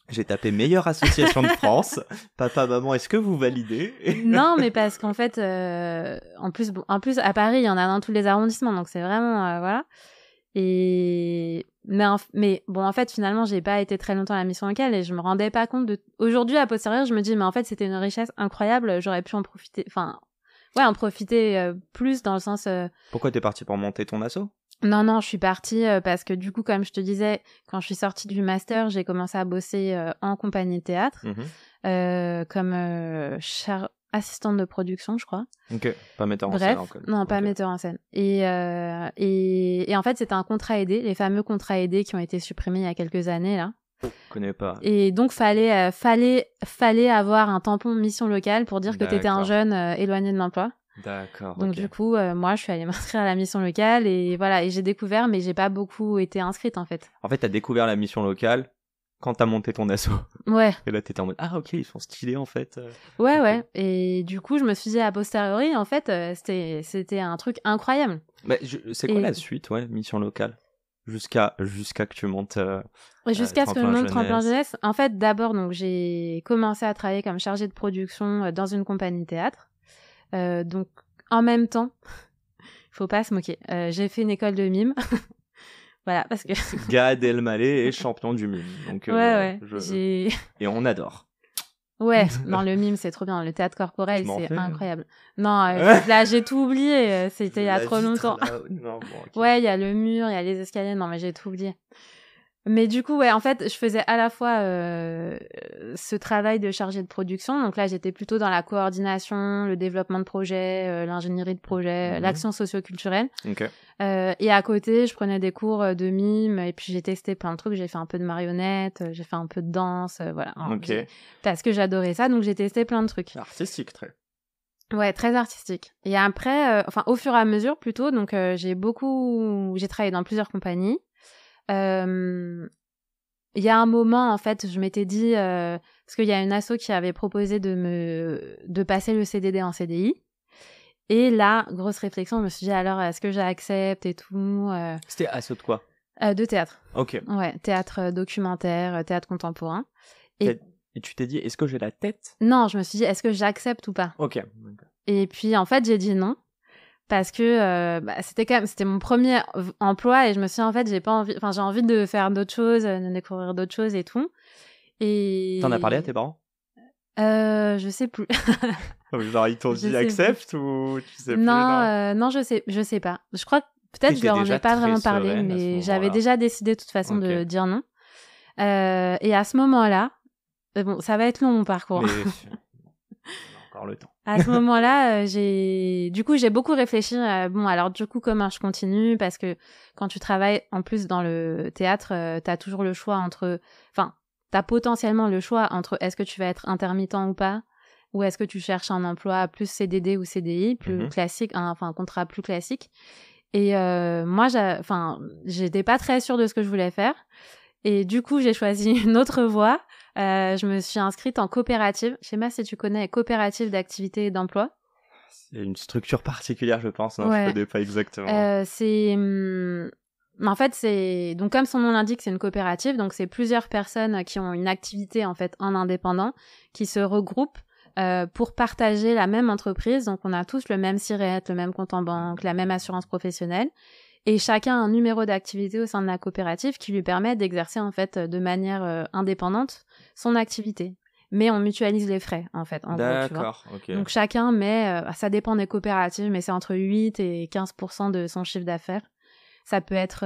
J'ai tapé meilleure association de France. Papa, maman, est-ce que vous validez? Non, mais parce qu'en fait, en plus, à Paris, il y en a dans tous les arrondissements. Donc, c'est vraiment... voilà. Mais bon, en fait, finalement, j'ai pas été très longtemps à la mission locale et je me rendais pas compte de... Aujourd'hui, à posteriori, je me dis, mais en fait, c'était une richesse incroyable, j'aurais pu en profiter... Enfin, ouais, en profiter plus dans le sens... Pourquoi t'es partie pour monter ton asso? Non, je suis partie parce que du coup, comme je te disais, quand je suis sortie du master, j'ai commencé à bosser en compagnie de théâtre comme assistante de production, je crois. Ok, pas metteur en scène. Bref, non, pas metteur en scène. Et en fait, c'était un contrat aidé, les fameux contrats aidés qui ont été supprimés il y a quelques années, là. Je connais pas. Et donc, fallait avoir un tampon mission locale pour dire que t'étais un jeune éloigné de l'emploi. D'accord. Donc du coup, moi, je suis allée m'inscrire à la mission locale et voilà, et j'ai découvert, mais j'ai pas beaucoup été inscrite en fait. En fait, t'as découvert la mission locale quand t'as monté ton asso. Ouais. Et là, t'étais en mode ok, ils sont stylés en fait. Ouais, okay. Ouais. Et du coup, je me suis dit a posteriori, en fait, c'était un truc incroyable. Mais c'est quoi la suite, mission locale jusqu'à que tu montes. Jusqu'à ce que je monte Tremplin Jeunesse. En fait, d'abord, donc j'ai commencé à travailler comme chargée de production dans une compagnie de théâtre. Donc, en même temps, faut pas se moquer. J'ai fait une école de mime. Voilà, parce que... Gad Elmaleh est champion du mime. Donc, ouais. Et on adore. Ouais, non, le mime, c'est trop bien. Le théâtre corporel, c'est incroyable. Non, là, j'ai tout oublié. C'était il y a trop longtemps. Non, bon, okay. Ouais, il y a le mur, il y a les escaliers. Non, mais j'ai tout oublié. Mais du coup, ouais, en fait, je faisais à la fois ce travail de chargée de production. Donc là, j'étais plutôt dans la coordination, le développement de projet, l'ingénierie de projet, l'action socio-culturelle. Okay. Et à côté, je prenais des cours de mime et puis j'ai testé plein de trucs. J'ai fait un peu de marionnette, j'ai fait un peu de danse, voilà. Okay. Parce que j'adorais ça, donc j'ai testé plein de trucs. Artistique, très. Ouais, très artistique. Et après, au fur et à mesure plutôt, donc j'ai travaillé dans plusieurs compagnies. Il y a un moment, en fait, je m'étais dit, parce qu'il y a une asso qui avait proposé de passer le CDD en CDI. Et là, grosse réflexion, je me suis dit, alors, est-ce que j'accepte et tout C'était asso de quoi De théâtre. Ok. Ouais, théâtre documentaire, théâtre contemporain. Et tu t'es dit, est-ce que j'ai la tête Non, je me suis dit, est-ce que j'accepte ou pas Ok. Et puis, en fait, j'ai dit non. Parce que c'était mon premier emploi et je me suis dit, en fait, j'ai envie de faire d'autres choses, de découvrir d'autres choses et tout. Et t'en as parlé à tes parents? Je sais plus. Genre ils t'ont dit accepte ou tu sais plus? Non, je sais pas. Je crois que peut-être je leur en ai pas vraiment parlé, mais j'avais déjà décidé de toute façon de dire non. Et à ce moment-là, bon, ça va être long mon parcours. Mais... on a encore le temps. À ce moment-là, j'ai beaucoup réfléchi. Bon, alors du coup, comment je continue? Parce que quand tu travailles en plus dans le théâtre, t'as toujours le choix t'as potentiellement le choix entre est-ce que tu vas être intermittent ou pas, ou est-ce que tu cherches un emploi plus CDD ou CDI, plus classique, un contrat plus classique. Et moi, j'étais pas très sûre de ce que je voulais faire. Et du coup, j'ai choisi une autre voie. Je me suis inscrite en coopérative. Je sais pas si tu connais coopérative d'activité et d'emploi. C'est une structure particulière, je pense. Non, je connais pas exactement. En fait, c'est donc comme son nom l'indique, c'est une coopérative. Donc c'est plusieurs personnes qui ont une activité en fait en indépendant, qui se regroupent pour partager la même entreprise. Donc on a tous le même SIRET, le même compte en banque, la même assurance professionnelle. Et chacun a un numéro d'activité au sein de la coopérative qui lui permet d'exercer en fait de manière indépendante son activité. Mais on mutualise les frais en fait. D'accord, ok. Donc chacun met, ça dépend des coopératives, mais c'est entre 8 et 15% de son chiffre d'affaires. Ça peut être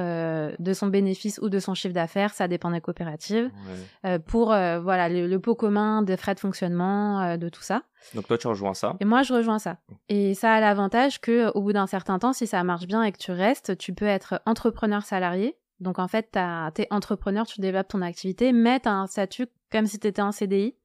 de son bénéfice ou de son chiffre d'affaires, ça dépend des coopératives. Ouais. Pour le pot commun des frais de fonctionnement, de tout ça. Donc toi tu rejoins ça. Et moi je rejoins ça. Et ça a l'avantage que au bout d'un certain temps, si ça marche bien et que tu restes, tu peux être entrepreneur salarié. Donc en fait, t'es entrepreneur, tu développes ton activité, mais t'as un statut comme si t'étais en CDI.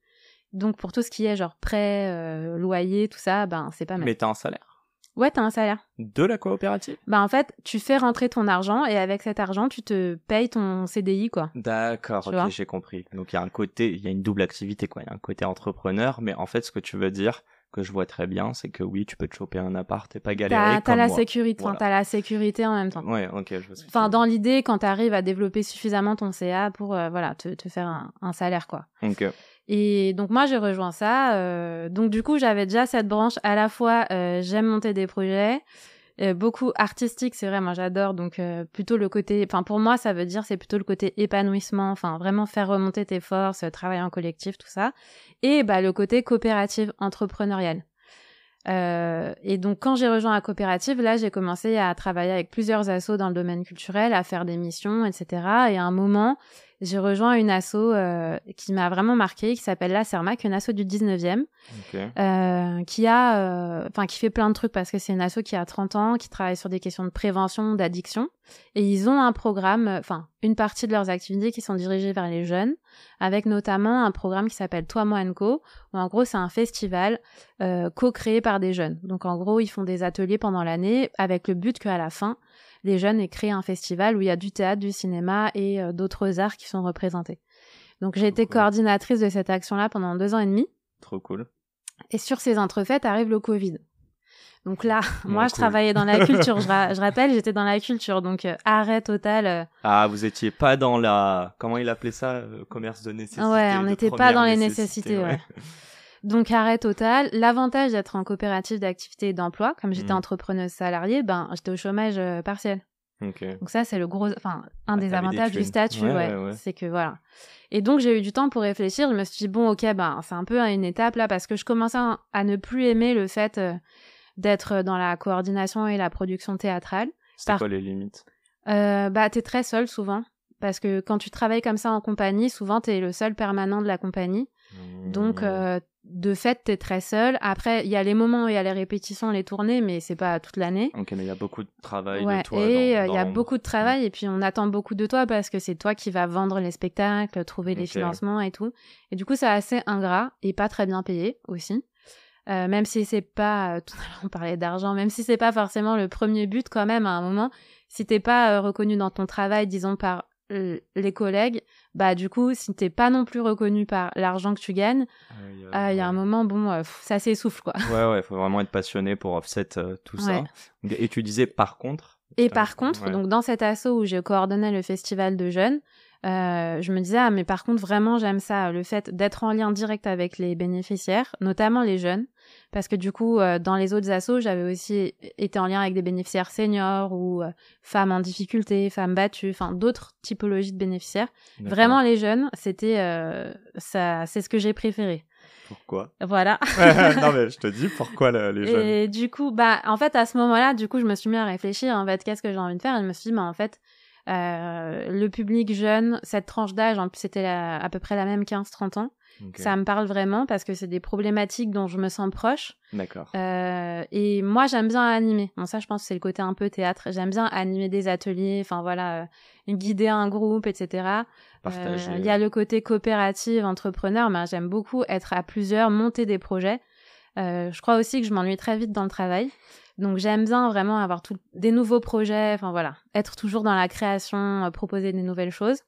Donc pour tout ce qui est genre prêt, loyer, tout ça, c'est pas mal. Mais t'as un salaire? Ouais, t'as un salaire. De la coopérative? En fait, tu fais rentrer ton argent et avec cet argent, tu te payes ton CDI, quoi. D'accord, ok, j'ai compris. Donc il y a une double activité, quoi. Il y a un côté entrepreneur, mais en fait, ce que tu veux dire, que je vois très bien, c'est que oui, tu peux te choper un appart et pas galérer t'as la sécurité, voilà. T'as la sécurité en même temps. Ouais, ok, je vois. Dans l'idée, quand t'arrives à développer suffisamment ton CA pour, te faire un salaire, quoi. Ok. Et donc moi j'ai rejoint ça, donc du coup j'avais déjà cette branche à la fois j'aime monter des projets, beaucoup artistique, c'est vrai, moi j'adore, donc plutôt le côté, pour moi ça veut dire c'est plutôt le côté épanouissement, vraiment faire remonter tes forces, travailler en collectif, tout ça, et le côté coopérative entrepreneuriale. Et donc, quand j'ai rejoint la coopérative, là, j'ai commencé à travailler avec plusieurs assos dans le domaine culturel, à faire des missions, etc. Et à un moment, j'ai rejoint une asso qui m'a vraiment marquée, qui s'appelle La Cermac, une asso du 19e, qui fait plein de trucs parce que c'est une asso qui a 30 ans, qui travaille sur des questions de prévention, d'addiction. Et ils ont un programme, une partie de leurs activités qui sont dirigées vers les jeunes, avec notamment un programme qui s'appelle Toi, moi & Co, où en gros, c'est un festival co-créé par des jeunes. Donc en gros, ils font des ateliers pendant l'année avec le but qu'à la fin, les jeunes aient créé un festival où il y a du théâtre, du cinéma et d'autres arts qui sont représentés. Donc j'ai été coordinatrice de cette action-là pendant 2 ans et demi. Trop cool. Et sur ces entrefaites arrive le Covid. Donc là, moi, je travaillais dans la culture. Je rappelle, j'étais dans la culture. Donc, arrêt total. Ah, vous étiez pas dans comment il appelait ça, commerce de nécessité. Ouais, on n'était pas dans les nécessités, ouais. Donc, arrêt total. L'avantage d'être en coopérative d'activité et d'emploi, comme j'étais entrepreneuse salariée, j'étais au chômage partiel. Okay. Donc ça, c'est un des avantages du statut, ouais. C'est que voilà. Et donc, j'ai eu du temps pour réfléchir. Je me suis dit, bon, ok, c'est un peu une étape là, parce que je commençais à ne plus aimer le fait d'être dans la coordination et la production théâtrale. C'était quoi les limites? T'es très seul souvent, parce que quand tu travailles comme ça en compagnie, souvent t'es le seul permanent de la compagnie. Donc, de fait, t'es très seul. Après, il y a les moments où il y a les répétitions, les tournées, mais c'est pas toute l'année. Ok, mais il y a beaucoup de travail de toi. Et il y a beaucoup de travail, et puis on attend beaucoup de toi parce que c'est toi qui vas vendre les spectacles, trouver les financements et tout. Et du coup, c'est assez ingrat et pas très bien payé aussi. Même si c'est pas, tout à l'heure on parlait d'argent, même si c'est pas forcément le premier but quand même, à un moment, si t'es pas reconnu dans ton travail, disons par les collègues, du coup, si t'es pas non plus reconnu par l'argent que tu gagnes, il y a un moment, ça s'essouffle, quoi. Ouais, faut vraiment être passionné pour offset tout ça. Et tu disais par contre... Donc dans cet asso où je coordonnais le festival de jeunes, je me disais, mais par contre, vraiment, j'aime ça, le fait d'être en lien direct avec les bénéficiaires, notamment les jeunes, parce que du coup, dans les autres assos, j'avais aussi été en lien avec des bénéficiaires seniors ou femmes en difficulté, femmes battues, d'autres typologies de bénéficiaires. D'accord. Vraiment, les jeunes, c'est ce que j'ai préféré. Pourquoi? Voilà. Non, mais je te dis pourquoi les jeunes. Et du coup, en fait, à ce moment-là, je me suis mis à réfléchir, en fait, qu'est-ce que j'ai envie de faire? Et je me suis dit, en fait, le public jeune, cette tranche d'âge, en plus c'était à peu près la même 15-30 ans. Okay. Ça me parle vraiment parce que c'est des problématiques dont je me sens proche. D'accord. Et moi, j'aime bien animer. Bon, ça, je pense que c'est le côté un peu théâtre. J'aime bien animer des ateliers, guider un groupe, etc. Il y a le côté coopérative, entrepreneur, mais j'aime beaucoup être à plusieurs, monter des projets. Je crois aussi que je m'ennuie très vite dans le travail. Donc, j'aime bien vraiment avoir des nouveaux projets, être toujours dans la création, proposer des nouvelles choses.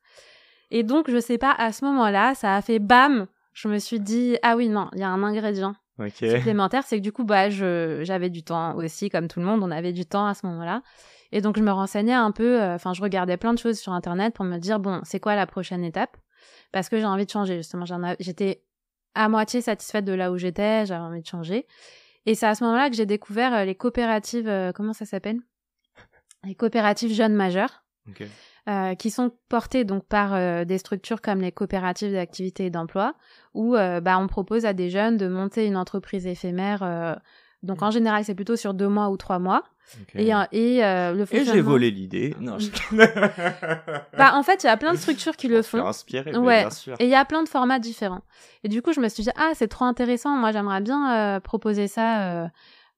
Et donc, je sais pas, à ce moment-là, ça a fait bam! Je me suis dit, ah oui, non, il y a un ingrédient supplémentaire, c'est que du coup, j'avais du temps aussi, comme tout le monde, on avait du temps à ce moment-là. Et donc, je me renseignais un peu, je regardais plein de choses sur Internet pour me dire, bon, c'est quoi la prochaine étape? Parce que j'ai envie de changer, justement. J'étais à moitié satisfaite de là où j'étais, j'avais envie de changer. Et c'est à ce moment-là que j'ai découvert les coopératives, comment ça s'appelle? Les coopératives jeunes majeurs. Okay. Qui sont portées donc par des structures comme les coopératives d'activité et d'emploi, où on propose à des jeunes de monter une entreprise éphémère. Donc en général, c'est plutôt sur 2 mois ou 3 mois. Okay. Et le fonctionnement... Et j'ai volé l'idée. Non, en fait, il y a plein de structures qui le font. Inspiré, bien sûr. Et il y a plein de formats différents. Et du coup, je me suis dit, c'est trop intéressant. Moi, j'aimerais bien proposer ça...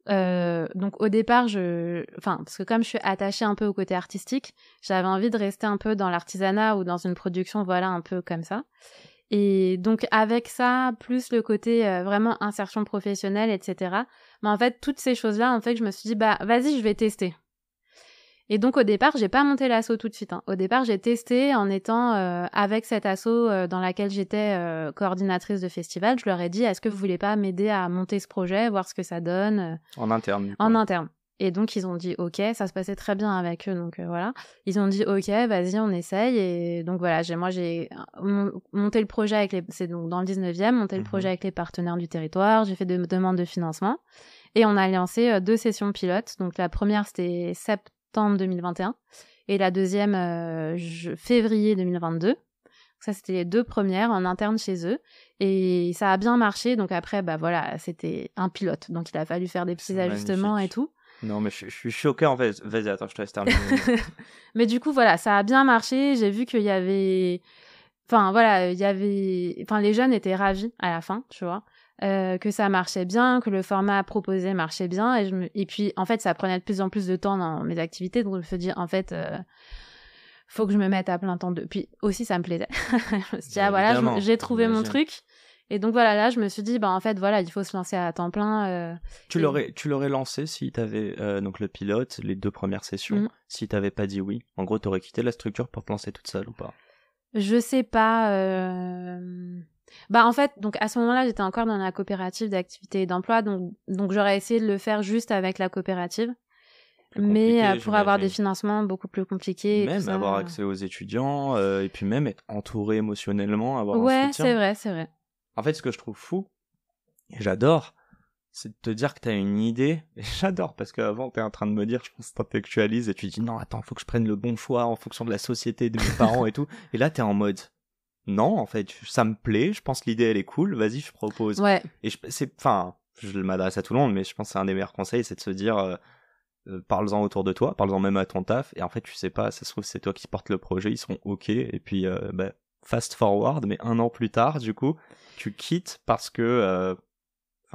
donc au départ, parce que comme je suis attachée un peu au côté artistique, j'avais envie de rester un peu dans l'artisanat ou dans une production, un peu comme ça. Et donc avec ça, plus le côté vraiment insertion professionnelle, etc. Mais en fait, toutes ces choses-là, en fait, je me suis dit, vas-y, je vais tester. Et donc au départ, j'ai pas monté l'asso tout de suite. Au départ, j'ai testé en étant avec cette asso dans laquelle j'étais coordinatrice de festival. Je leur ai dit, est-ce que vous voulez pas m'aider à monter ce projet, voir ce que ça donne En interne, du coup. En interne. Et donc ils ont dit ok, ça se passait très bien avec eux, donc voilà. Ils ont dit ok, vas-y, on essaye. Et donc voilà, j'ai monté le projet c'est donc dans le 19e, monté le projet avec les partenaires du territoire. J'ai fait des demandes de financement et on a lancé 2 sessions pilotes. Donc la première c'était septembre 2021 et la deuxième février 2022. Ça, c'était les 2 premières en interne chez eux. Et ça a bien marché. Donc après, voilà, c'était un pilote. Donc il a fallu faire des petits ajustements et tout. Non, mais je suis choquée en fait. Vas-y, attends, je te laisse terminer. Mais du coup, voilà, ça a bien marché. J'ai vu qu'il y avait... Enfin, voilà, il y avait... Enfin, les jeunes étaient ravis à la fin, tu vois. Que ça marchait bien, que le format proposé marchait bien. Et puis, en fait, ça prenait de plus en plus de temps dans mes activités. Donc, je me suis dit, en fait... faut que je me mette à plein temps de... Puis aussi, ça me plaisait. Je me suis dit, voilà, j'ai trouvé mon truc. Et donc voilà, là, je me suis dit, en fait, voilà, il faut se lancer à temps plein. Tu l'aurais lancé si t'avais donc le pilote, les 2 premières sessions, si t'avais pas dit oui. En gros, t'aurais quitté la structure pour te lancer toute seule ou pas? Je sais pas. En fait, donc à ce moment-là, j'étais encore dans la coopérative d'activité et d'emploi, donc j'aurais essayé de le faire juste avec la coopérative. Mais pour avoir des financements beaucoup plus compliqués. Même et tout ça, avoir accès aux étudiants, et puis même être entouré émotionnellement, avoir un soutien. Ouais, c'est vrai. En fait, ce que je trouve fou, et j'adore, c'est de te dire que t'as une idée. Et j'adore, parce qu'avant, t'es en train de me dire, je pense que t'intellectualises, et tu dis, non, attends, faut que je prenne le bon choix en fonction de la société, de mes parents et tout. Et là, t'es en mode, non, en fait, ça me plaît, je pense que l'idée, elle est cool, vas-y, je propose. Ouais. Et je m'adresse à tout le monde, mais je pense que c'est un des meilleurs conseils, c'est de se dire... parle-en autour de toi, parle-en même à ton taf, et en fait tu sais pas, ça se trouve c'est toi qui portes le projet, ils seront ok, et puis fast forward, mais 1 an plus tard du coup tu quittes parce que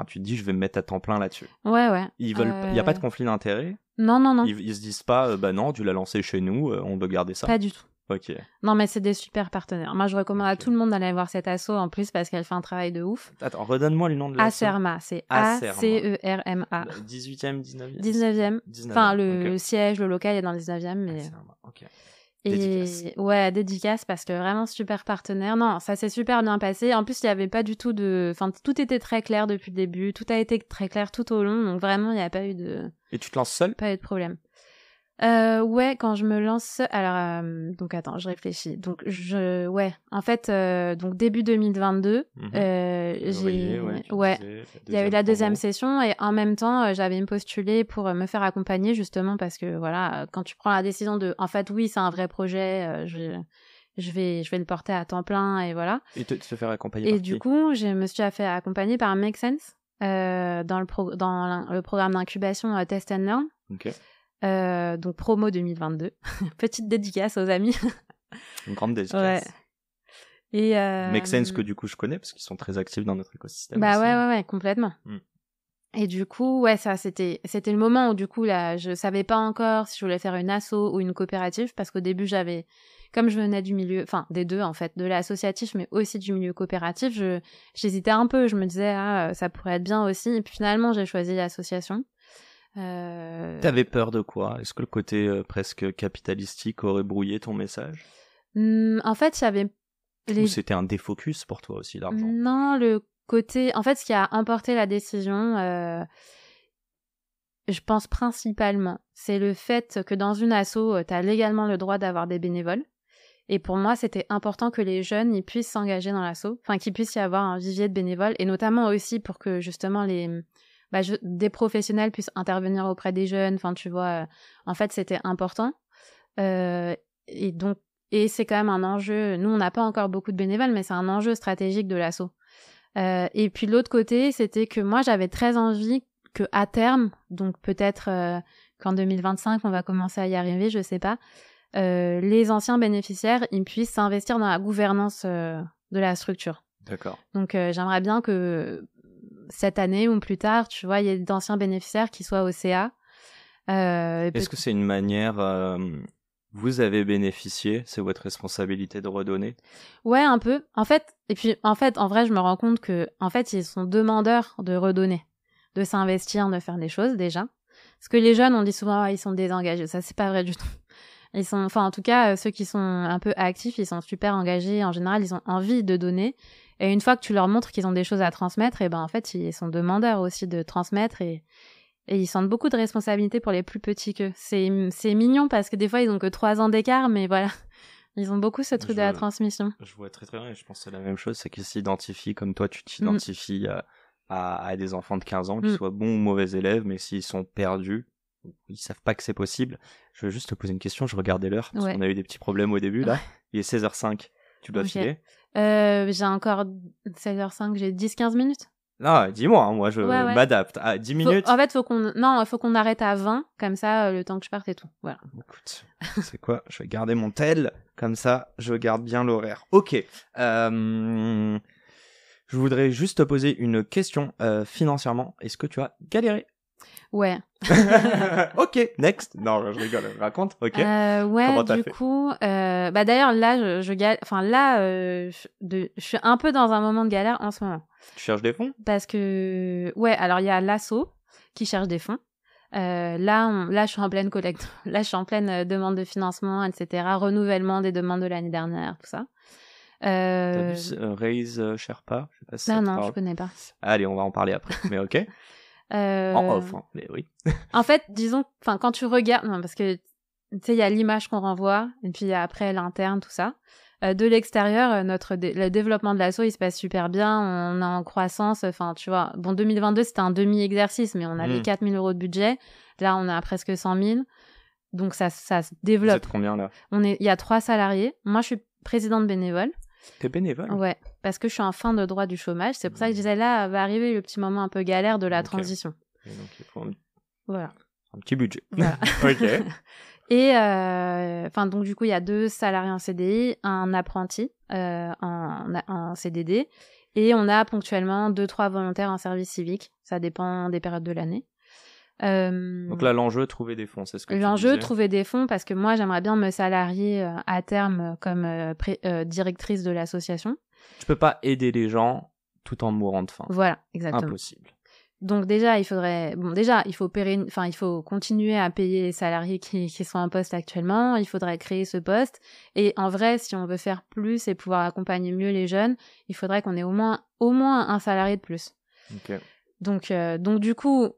tu te dis je vais me mettre à temps plein là-dessus. Ouais. Il y a pas de conflit d'intérêt? Non. Ils se disent pas non, tu l'as lancé chez nous, on veut garder ça? Pas du tout. Ok. Non, mais c'est des super partenaires. Moi, je recommande à tout le monde d'aller voir cette asso en plus parce qu'elle fait un travail de ouf. Attends, redonne-moi le nom de l'asso. Acerma, c'est A-C-E-R-M-A. 18e, 19e 19e. Enfin, le siège, le local est dans le 19e. Mais... Acerma, ok. Et dédicace. Ouais, dédicace parce que vraiment super partenaire. Non, ça s'est super bien passé. En plus, il n'y avait pas du tout de... Enfin, tout était très clair depuis le début. Tout a été très clair tout au long. Donc vraiment, il n'y a pas eu de... Et tu te lances seule? Pas eu de problème. Ouais, quand je me lance... Alors, donc attends, je réfléchis. Donc, en fait, donc début 2022, il y a eu la deuxième session et en même temps, j'avais me postulé pour me faire accompagner justement parce que, voilà, quand tu prends la décision de... En fait, oui, c'est un vrai projet, je vais le porter à temps plein et voilà. Et te faire accompagner par qui? Et du coup, je me suis fait accompagner par Make Sense dans le programme d'incubation Test and Learn. Ok. Donc promo 2022. Petite dédicace aux amis. Une grande dédicace. Ouais. Et Make Sense que du coup je connais parce qu'ils sont très actifs dans notre écosystème. Bah aussi. ouais, complètement. Et du coup, ouais, ça c'était le moment où du coup là, je savais pas encore si je voulais faire une asso ou une coopérative parce qu'au début comme je venais du milieu, enfin des deux en fait, de l'associatif mais aussi du milieu coopératif, j'hésitais un peu, je me disais ça pourrait être bien aussi et puis finalement j'ai choisi l'association. T'avais peur de quoi? Est-ce que le côté presque capitalistique aurait brouillé ton message? En fait, il y avait... Ou c'était un défocus pour toi aussi, l'argent? Non, le côté... En fait, ce qui a emporté la décision, je pense principalement, c'est le fait que dans une asso, t'as légalement le droit d'avoir des bénévoles. Et pour moi, c'était important que les jeunes ils puissent s'engager dans l'asso, enfin qu'il puisse y avoir un vivier de bénévoles, et notamment aussi pour que justement des professionnels puissent intervenir auprès des jeunes, enfin tu vois, en fait c'était important. Et c'est quand même un enjeu, nous on n'a pas encore beaucoup de bénévoles, mais c'est un enjeu stratégique de l'asso. Et puis de l'autre côté, c'était que moi j'avais très envie qu'à terme, donc peut-être qu'en 2025 on va commencer à y arriver, je sais pas, les anciens bénéficiaires ils puissent s'investir dans la gouvernance de la structure. D'accord. Donc j'aimerais bien que cette année ou plus tard, tu vois, il y a d'anciens bénéficiaires qui soient au CA. Est-ce que c'est une manière... vous avez bénéficié, c'est votre responsabilité de redonner? Ouais, un peu. En fait, en vrai, je me rends compte que, en fait, ils sont demandeurs de redonner, de s'investir, de faire des choses, déjà. Parce que les jeunes, on dit souvent, ils sont désengagés. Ça, c'est pas vrai du tout. En tout cas, ceux qui sont un peu actifs, ils sont super engagés. En général, ils ont envie de donner. Et une fois que tu leur montres qu'ils ont des choses à transmettre, et ben, en fait, ils sont demandeurs aussi de transmettre et ils sentent beaucoup de responsabilités pour les plus petits qu'eux. C'est mignon parce que des fois, ils ont que 3 ans d'écart, mais voilà. Ils ont beaucoup ce truc de la transmission. Je vois très très bien et je pense que c'est la même chose, c'est qu'ils s'identifient comme toi, tu t'identifies à des enfants de 15 ans, qu'ils soient bons ou mauvais élèves, mais s'ils sont perdus, ils savent pas que c'est possible. Je veux juste te poser une question, je regardais l'heure, parce qu'on a eu des petits problèmes au début, là. Il est 16h05. Tu dois Ok. filer. J'ai encore 16h05, j'ai 10-15 minutes. Non, dis-moi, hein, moi je Ouais. m'adapte. À 10 minutes. En fait, faut qu'on arrête à 20, comme ça, le temps que je parte et tout. Voilà. Écoute, c'est quoi? Je vais garder mon tel, comme ça, je garde bien l'horaire. Ok. Je voudrais juste te poser une question financièrement. Est-ce que tu as galéré? Ouais. Ok, next. Non, je rigole, raconte. Ok. Ouais, Comment t'as du fait? coup, d'ailleurs, là, je suis un peu dans un moment de galère en ce moment. Tu cherches des fonds? Parce que, ouais, alors il y a l'asso qui cherche des fonds. Là, je suis en pleine collecte. Là, je suis en pleine demande de financement, etc. Renouvellement des demandes de l'année dernière, tout ça. T'as vu Raise Sherpa? Je sais pas si ça te Non, je parle. connais pas. Allez, on va en parler après. Mais ok. En off, hein. Mais oui. En fait, disons, quand tu regardes, non, parce que tu sais, il y a l'image qu'on renvoie, et puis il y a après l'interne, tout ça. De l'extérieur, le développement de l'asso, il se passe super bien, on est en croissance, enfin, tu vois. Bon, 2022, c'était un demi-exercice, mais on avait 4 000 € de budget. Là, on est à presque 100 000. Donc, ça se Vous développe. êtes combien là? Il y a 3 salariés. Moi, je suis présidente bénévole. T'es bénévole? Ouais, parce que je suis en fin de droit du chômage. C'est pour ça que je disais, là, va arriver le petit moment un peu galère de la transition. Et donc, il faut Voilà. un petit budget. Voilà. Ok. Et donc du coup, il y a 2 salariés en CDI, un apprenti en CDD, et on a ponctuellement 2-3 volontaires en service civique. Ça dépend des périodes de l'année. Donc là, l'enjeu, trouver des fonds, c'est ce que tu disais. L'enjeu, trouver des fonds, parce que moi, j'aimerais bien me salarier à terme comme directrice de l'association. Tu peux pas aider les gens tout en mourant de faim. Voilà, exactement. Impossible. Donc déjà, il faut continuer à payer les salariés qui sont en poste actuellement. Il faudrait créer ce poste. Et en vrai, si on veut faire plus et pouvoir accompagner mieux les jeunes, il faudrait qu'on ait au moins un salarié de plus. Ok. Donc du coup,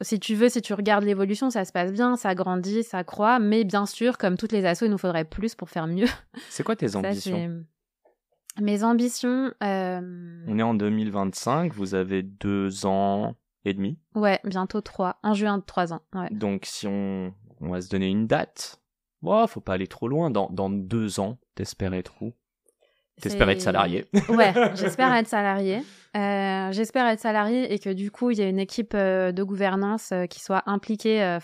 si tu regardes l'évolution, ça se passe bien, ça grandit, ça croît. Mais bien sûr, comme toutes les assos, il nous faudrait plus pour faire mieux. C'est quoi tes ambitions? Mes ambitions... On est en 2025, vous avez 2 ans et demi. Ouais, bientôt 3. En juin, 3 ans. Ouais. Donc si on va se donner une date, faut pas aller trop loin. Dans 2 ans, t'espères être où? T'espères être salarié. Ouais, j'espère être salarié. J'espère être salarié et que du coup, il y a une équipe de gouvernance qui soit impliquée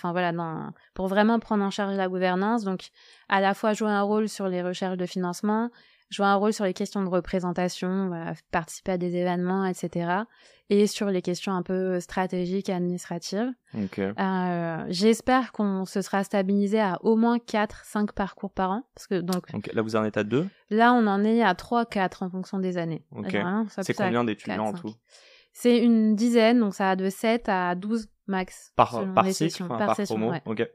pour vraiment prendre en charge la gouvernance. Donc, à la fois jouer un rôle sur les recherches de financement, jouer un rôle sur les questions de représentation, participer à des événements, etc. Et sur les questions un peu stratégiques et administratives. Okay. J'espère qu'on se sera stabilisé à au moins 4-5 parcours par an. Parce que, donc, là, vous en êtes à 2? Là, on en est à 3-4 en fonction des années. Okay. C'est combien d'étudiants en tout? C'est une dizaine, donc ça va de 7 à 12 max. Par cycle, par session, promo, ouais. Ok.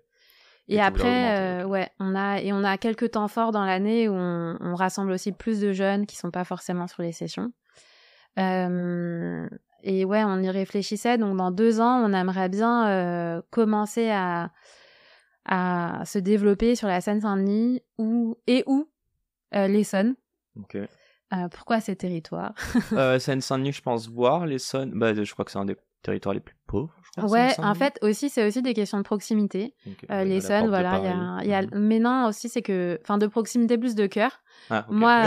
Et après, on a quelques temps forts dans l'année où on rassemble aussi plus de jeunes qui sont pas forcément sur les sessions. Et ouais, on y réfléchissait. Donc, dans 2 ans, on aimerait bien commencer à se développer sur la Seine-Saint-Denis ou l'Essonne. Ok. Pourquoi ces territoires? Seine-Saint-Denis, je pense voir l'Essonne. Je crois que c'est un des territoires les plus pauvres. Ouais, en fait, c'est aussi des questions de proximité. Okay. L'Essonne, voilà, il y a mais non, aussi, c'est que, de proximité plus de cœur. Ah, okay. Moi,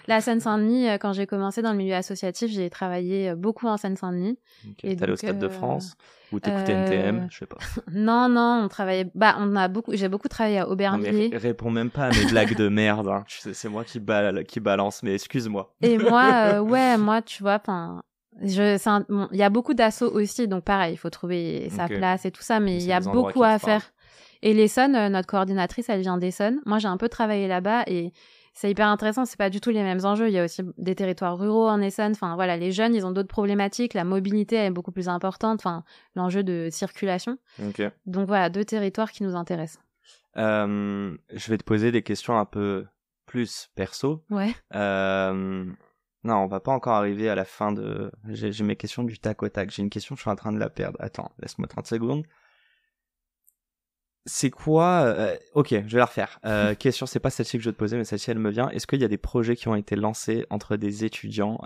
la Seine-Saint-Denis, quand j'ai commencé dans le milieu associatif, j'ai travaillé beaucoup en Seine-Saint-Denis. Okay. T'es allé au Stade de France ou t'écoutais NTM, je sais pas. Non, on travaillait, j'ai beaucoup travaillé à Aubervilliers. Non, mais réponds même pas à mes blagues de merde, hein. C'est moi qui balance, mais excuse-moi. Et moi, moi, tu vois, il y a beaucoup d'assauts aussi, donc pareil, il faut trouver sa place et tout ça, mais il y a beaucoup à faire. Et l'Essonne, notre coordinatrice, elle vient d'Essonne. Moi, j'ai un peu travaillé là-bas et c'est hyper intéressant. C'est pas du tout les mêmes enjeux. Il y a aussi des territoires ruraux en Essonne. Enfin, voilà, les jeunes, ils ont d'autres problématiques. La mobilité elle est beaucoup plus importante. L'enjeu de circulation. Okay. Donc voilà, 2 territoires qui nous intéressent. Je vais te poser des questions un peu plus perso. Ouais. Non, on va pas encore arriver à la fin de... J'ai mes questions du tac au tac. J'ai une question, je suis en train de la perdre. Attends, laisse-moi 30 secondes. C'est quoi... Ok, je vais la refaire. Question, c'est pas celle-ci que je vais te poser, mais celle-ci, elle me vient. Est-ce qu'il y a des projets qui ont été lancés entre des étudiants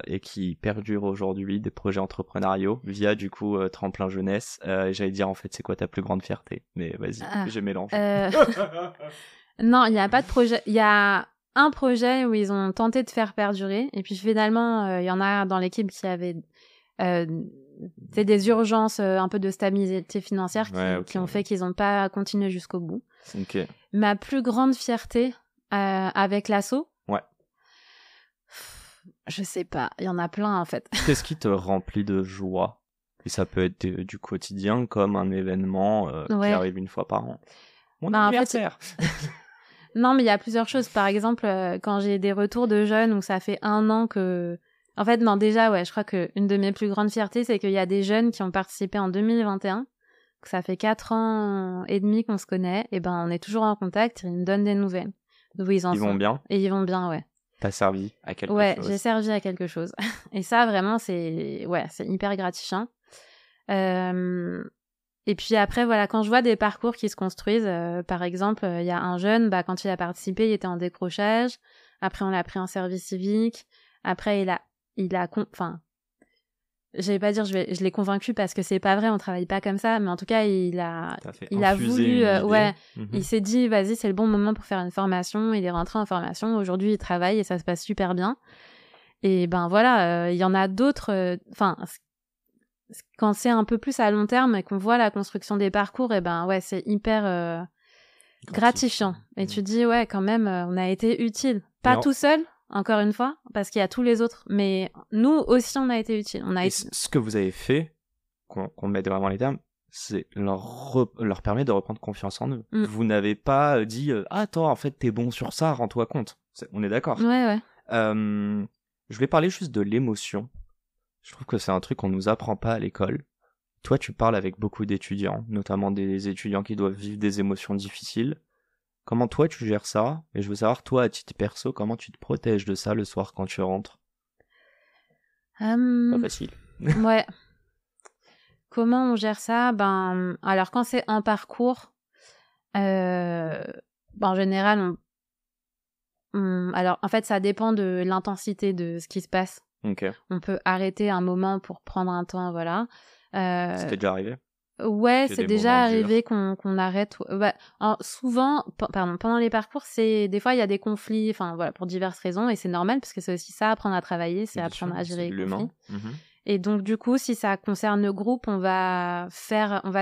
et qui perdurent aujourd'hui, des projets entrepreneuriaux via, du coup, Tremplin Jeunesse j'allais dire, en fait, c'est quoi ta plus grande fierté? Mais vas-y, je mélange. Non, il n'y a pas de projet. Il y a un projet où ils ont tenté de faire perdurer. Et puis finalement, il y en a dans l'équipe qui avaient c'est des urgences, un peu de stabilité financière qui ont fait qu'ils n'ont pas continué jusqu'au bout. Okay. Ma plus grande fierté avec l'asso, je sais pas, il y en a plein en fait. Qu'est-ce qui te remplit de joie? Et ça peut être du quotidien comme un événement qui arrive une fois par an. Mon anniversaire. En fait, non, mais il y a plusieurs choses. Par exemple, quand j'ai des retours de jeunes où ça fait 1 an que... En fait, non, déjà, je crois qu'une de mes plus grandes fiertés, c'est qu'il y a des jeunes qui ont participé en 2021, que ça fait 4 ans et demi qu'on se connaît, et ben on est toujours en contact, ils me donnent des nouvelles. D'où ils en sont. Ils vont bien? Et ils vont bien, ouais. T'as servi à quelque chose? Ouais, j'ai servi à quelque chose. Et ça, vraiment, c'est hyper gratifiant. Et puis après, voilà, quand je vois des parcours qui se construisent, par exemple, il y a un jeune, quand il a participé, il était en décrochage. Après, on l'a pris en service civique. Après, je vais pas dire je l'ai convaincu parce que c'est pas vrai, on travaille pas comme ça, mais en tout cas, il a voulu, il s'est dit, vas-y, c'est le bon moment pour faire une formation. Il est rentré en formation. Aujourd'hui, il travaille et ça se passe super bien. Et voilà, il y en a d'autres, quand c'est un peu plus à long terme et qu'on voit la construction des parcours, c'est hyper gratifiant. Et tu dis, quand même, on a été utile. Pas tout seul, encore une fois, parce qu'il y a tous les autres, mais nous aussi, on a été utile. Ce que vous avez fait, qu'on mette vraiment les termes, c'est leur permet de reprendre confiance en eux. Vous n'avez pas dit « Ah, toi, en fait, t'es bon sur ça, rends-toi compte. » On est d'accord. Ouais. Je vais parler juste de l'émotion. Je trouve que c'est un truc qu'on nous apprend pas à l'école. Toi, tu parles avec beaucoup d'étudiants, notamment des étudiants qui doivent vivre des émotions difficiles. Comment toi, tu gères ça? Et je veux savoir, toi, à titre perso, comment tu te protèges de ça le soir quand tu rentres? Pas facile. Ouais. Comment on gère ça? Alors quand c'est un parcours, en général, alors en fait, ça dépend de l'intensité de ce qui se passe. Okay. On peut arrêter un moment pour prendre un temps, voilà. C'était déjà arrivé? Ouais, c'est déjà arrivé qu'on arrête. Souvent, pendant les parcours, des fois il y a des conflits, pour diverses raisons, et c'est normal parce que c'est aussi ça, apprendre à travailler, c'est apprendre à gérer les conflits. Et donc du coup, si ça concerne le groupe, on va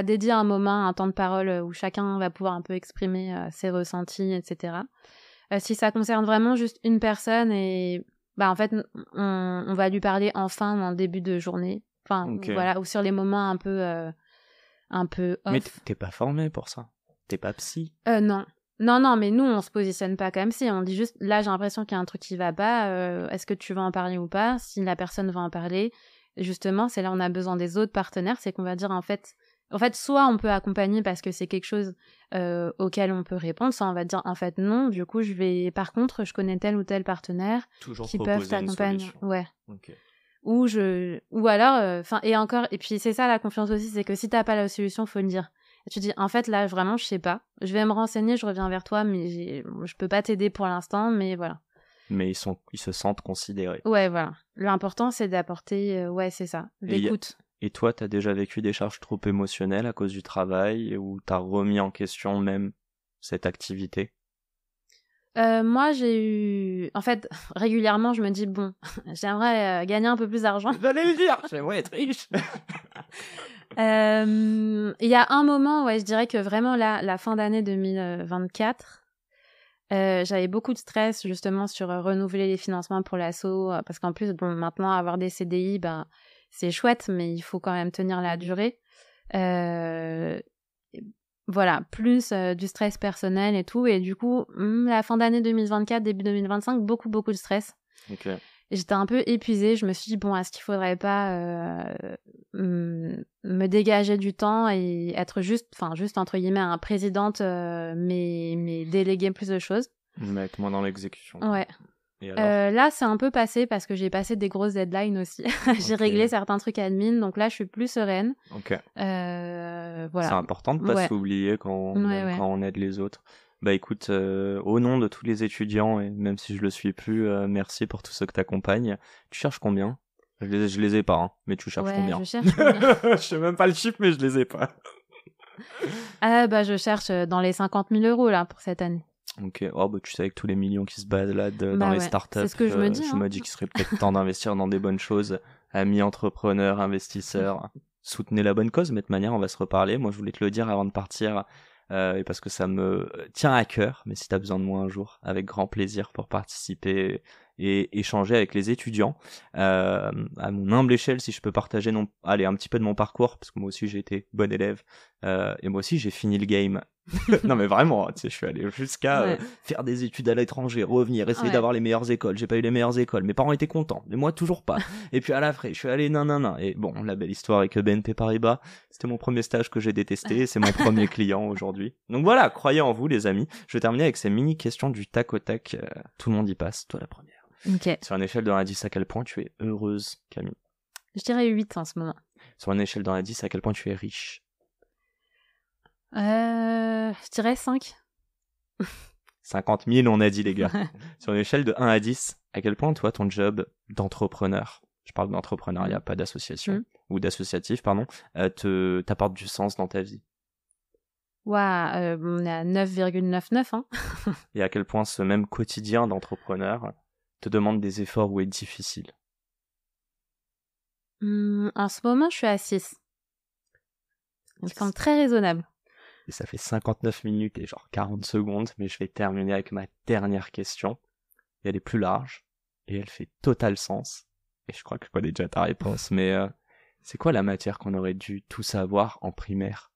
dédier un moment, un temps de parole où chacun va pouvoir un peu exprimer ses ressentis, etc. Si ça concerne vraiment juste une personne, et en fait, on va lui parler en fin ou en début de journée, voilà, ou sur les moments un peu off. Mais t'es pas formé pour ça? T'es pas psy? Non, mais nous, on se positionne pas comme si. On dit juste, là, j'ai l'impression qu'il y a un truc qui va pas. Est-ce que tu veux en parler ou pas? Si la personne veut en parler, justement, c'est là où on a besoin des autres partenaires. C'est qu'on va dire, en fait, soit on peut accompagner parce que c'est quelque chose auquel on peut répondre, soit on va dire, en fait, non. Du coup, par contre, je connais tel ou tel partenaire qui peuvent t'accompagner. Ouais. Okay. Ou alors, et puis c'est ça la confiance aussi, c'est que si t'as pas la solution, faut le dire. Et tu dis, en fait, là, vraiment, je sais pas. Je vais me renseigner, je reviens vers toi, mais je peux pas t'aider pour l'instant, mais voilà. Mais ils se sentent considérés. Ouais, voilà. L'important, c'est d'apporter, c'est ça, l'écoute. Et toi, t'as déjà vécu des charges trop émotionnelles à cause du travail, ou t'as remis en question même cette activité? Moi, j'ai eu... En fait, régulièrement, je me dis, bon, j'aimerais gagner un peu plus d'argent. J'allais le dire, j'aimerais être riche. Il y a un moment, je dirais que vraiment, la fin d'année 2024, j'avais beaucoup de stress, justement, sur renouveler les financements pour l'asso, parce qu'en plus, maintenant, avoir des CDI, c'est chouette, mais il faut quand même tenir la durée. Voilà, plus du stress personnel et tout. Et du coup, la fin d'année 2024, début 2025, beaucoup de stress. Okay. Et j'étais un peu épuisée. Je me suis dit, bon, est-ce qu'il faudrait pas me dégager du temps et être juste entre guillemets, présidente, mais déléguer plus de choses. Mais être moins dans l'exécution. Ouais. Et alors là, c'est un peu passé parce que j'ai passé des grosses deadlines aussi. J'ai réglé certains trucs admin, donc là, je suis plus sereine. Voilà. C'est important de pas s'oublier quand on aide les autres. Écoute, au nom de tous les étudiants, et même si je le suis plus, merci pour tous ceux que t'accompagnes. Tu cherches combien? Je les ai pas, hein, mais tu cherches combien? Je cherche combien? Je sais même pas le chiffre, mais je les ai pas. Je cherche dans les 50 000 euros là pour cette année. Ok, tu sais, avec tous les millions qui se baladent dans les startups, c'est ce que je me dis. Je me dis qu'il serait peut-être temps d'investir dans des bonnes choses. Amis entrepreneurs, investisseurs, soutenez la bonne cause, mais de toute manière, on va se reparler. Moi, je voulais te le dire avant de partir, et parce que ça me tient à cœur, mais si tu as besoin de moi un jour, avec grand plaisir pour participer et échanger avec les étudiants. À mon humble échelle, si je peux partager un petit peu de mon parcours, parce que moi aussi j'ai été bon élève, et moi aussi j'ai fini le game. Non mais vraiment, tu sais, je suis allé jusqu'à faire des études à l'étranger, revenir, essayer d'avoir les meilleures écoles. J'ai pas eu les meilleures écoles, mes parents étaient contents, mais moi toujours pas. Et puis à la fin, je suis allé et bon, la belle histoire avec BNP Paribas, c'était mon premier stage que j'ai détesté, c'est mon premier client aujourd'hui. Donc voilà, croyez en vous les amis. Je vais terminer avec ces mini questions du tac au tac, tout le monde y passe, toi la première. Okay. Sur une échelle de 1 à 10, à quel point tu es heureuse, Camille? Je dirais 8 en ce moment. Sur une échelle de 1 à 10, à quel point tu es riche? Je dirais 5. 50 000, on a dit, les gars. Sur une échelle de 1 à 10, à quel point, toi, ton job d'entrepreneur, je parle d'entrepreneuriat, pas d'association, ou d'associatif, pardon, t'apporte du sens dans ta vie? On est à 9,99, hein. Et à quel point ce même quotidien d'entrepreneur te demande des efforts ou est difficile? En ce moment, je suis à 6. C'est quand même très raisonnable. Et ça fait 59 minutes et genre 40 secondes, mais je vais terminer avec ma dernière question. Et elle est plus large, et elle fait total sens. Et je crois que je connais déjà ta réponse, mais c'est quoi la matière qu'on aurait dû tout savoir en primaire,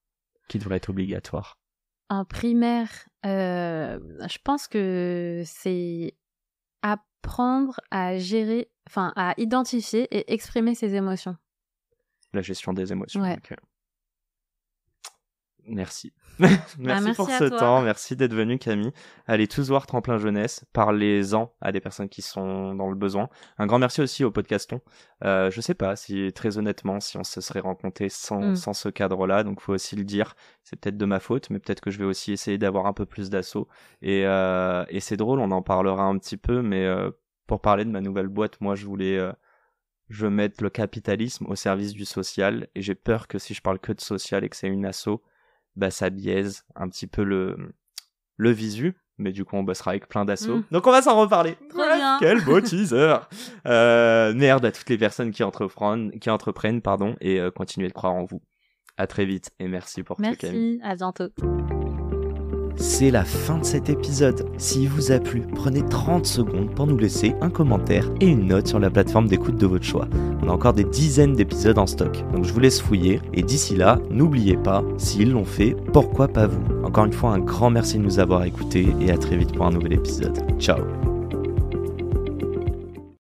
qui devrait être obligatoire? En primaire, je pense que c'est apprendre à gérer, à identifier et exprimer ses émotions. La gestion des émotions. Ouais. Okay. Merci. Merci pour ce temps. Merci d'être venu, Camille. Allez tous voir Tremplin Jeunesse. Parlez-en à des personnes qui sont dans le besoin. Un grand merci aussi au podcaston. Je sais pas si, très honnêtement, si on se serait rencontrés sans ce cadre-là. Donc, faut aussi le dire. C'est peut-être de ma faute, mais peut-être que je vais aussi essayer d'avoir un peu plus d'assaut. Et c'est drôle, on en parlera un petit peu, mais pour parler de ma nouvelle boîte, moi, je voulais mettre le capitalisme au service du social. Et j'ai peur que si je parle que de social et que c'est une asso, ça biaise un petit peu le visu, mais du coup on bossera avec plein d'assos. Donc on va s'en reparler. Bien. Quel beau teaser. Merde à toutes les personnes qui entreprennent, et continuez de croire en vous. À très vite et merci pour tout, Camille. Merci, à bientôt. C'est la fin de cet épisode. S'il vous a plu, prenez 30 secondes pour nous laisser un commentaire et une note sur la plateforme d'écoute de votre choix. On a encore des dizaines d'épisodes en stock, donc je vous laisse fouiller. Et d'ici là, n'oubliez pas, s'ils l'ont fait, pourquoi pas vous? Encore une fois, un grand merci de nous avoir écoutés et à très vite pour un nouvel épisode. Ciao.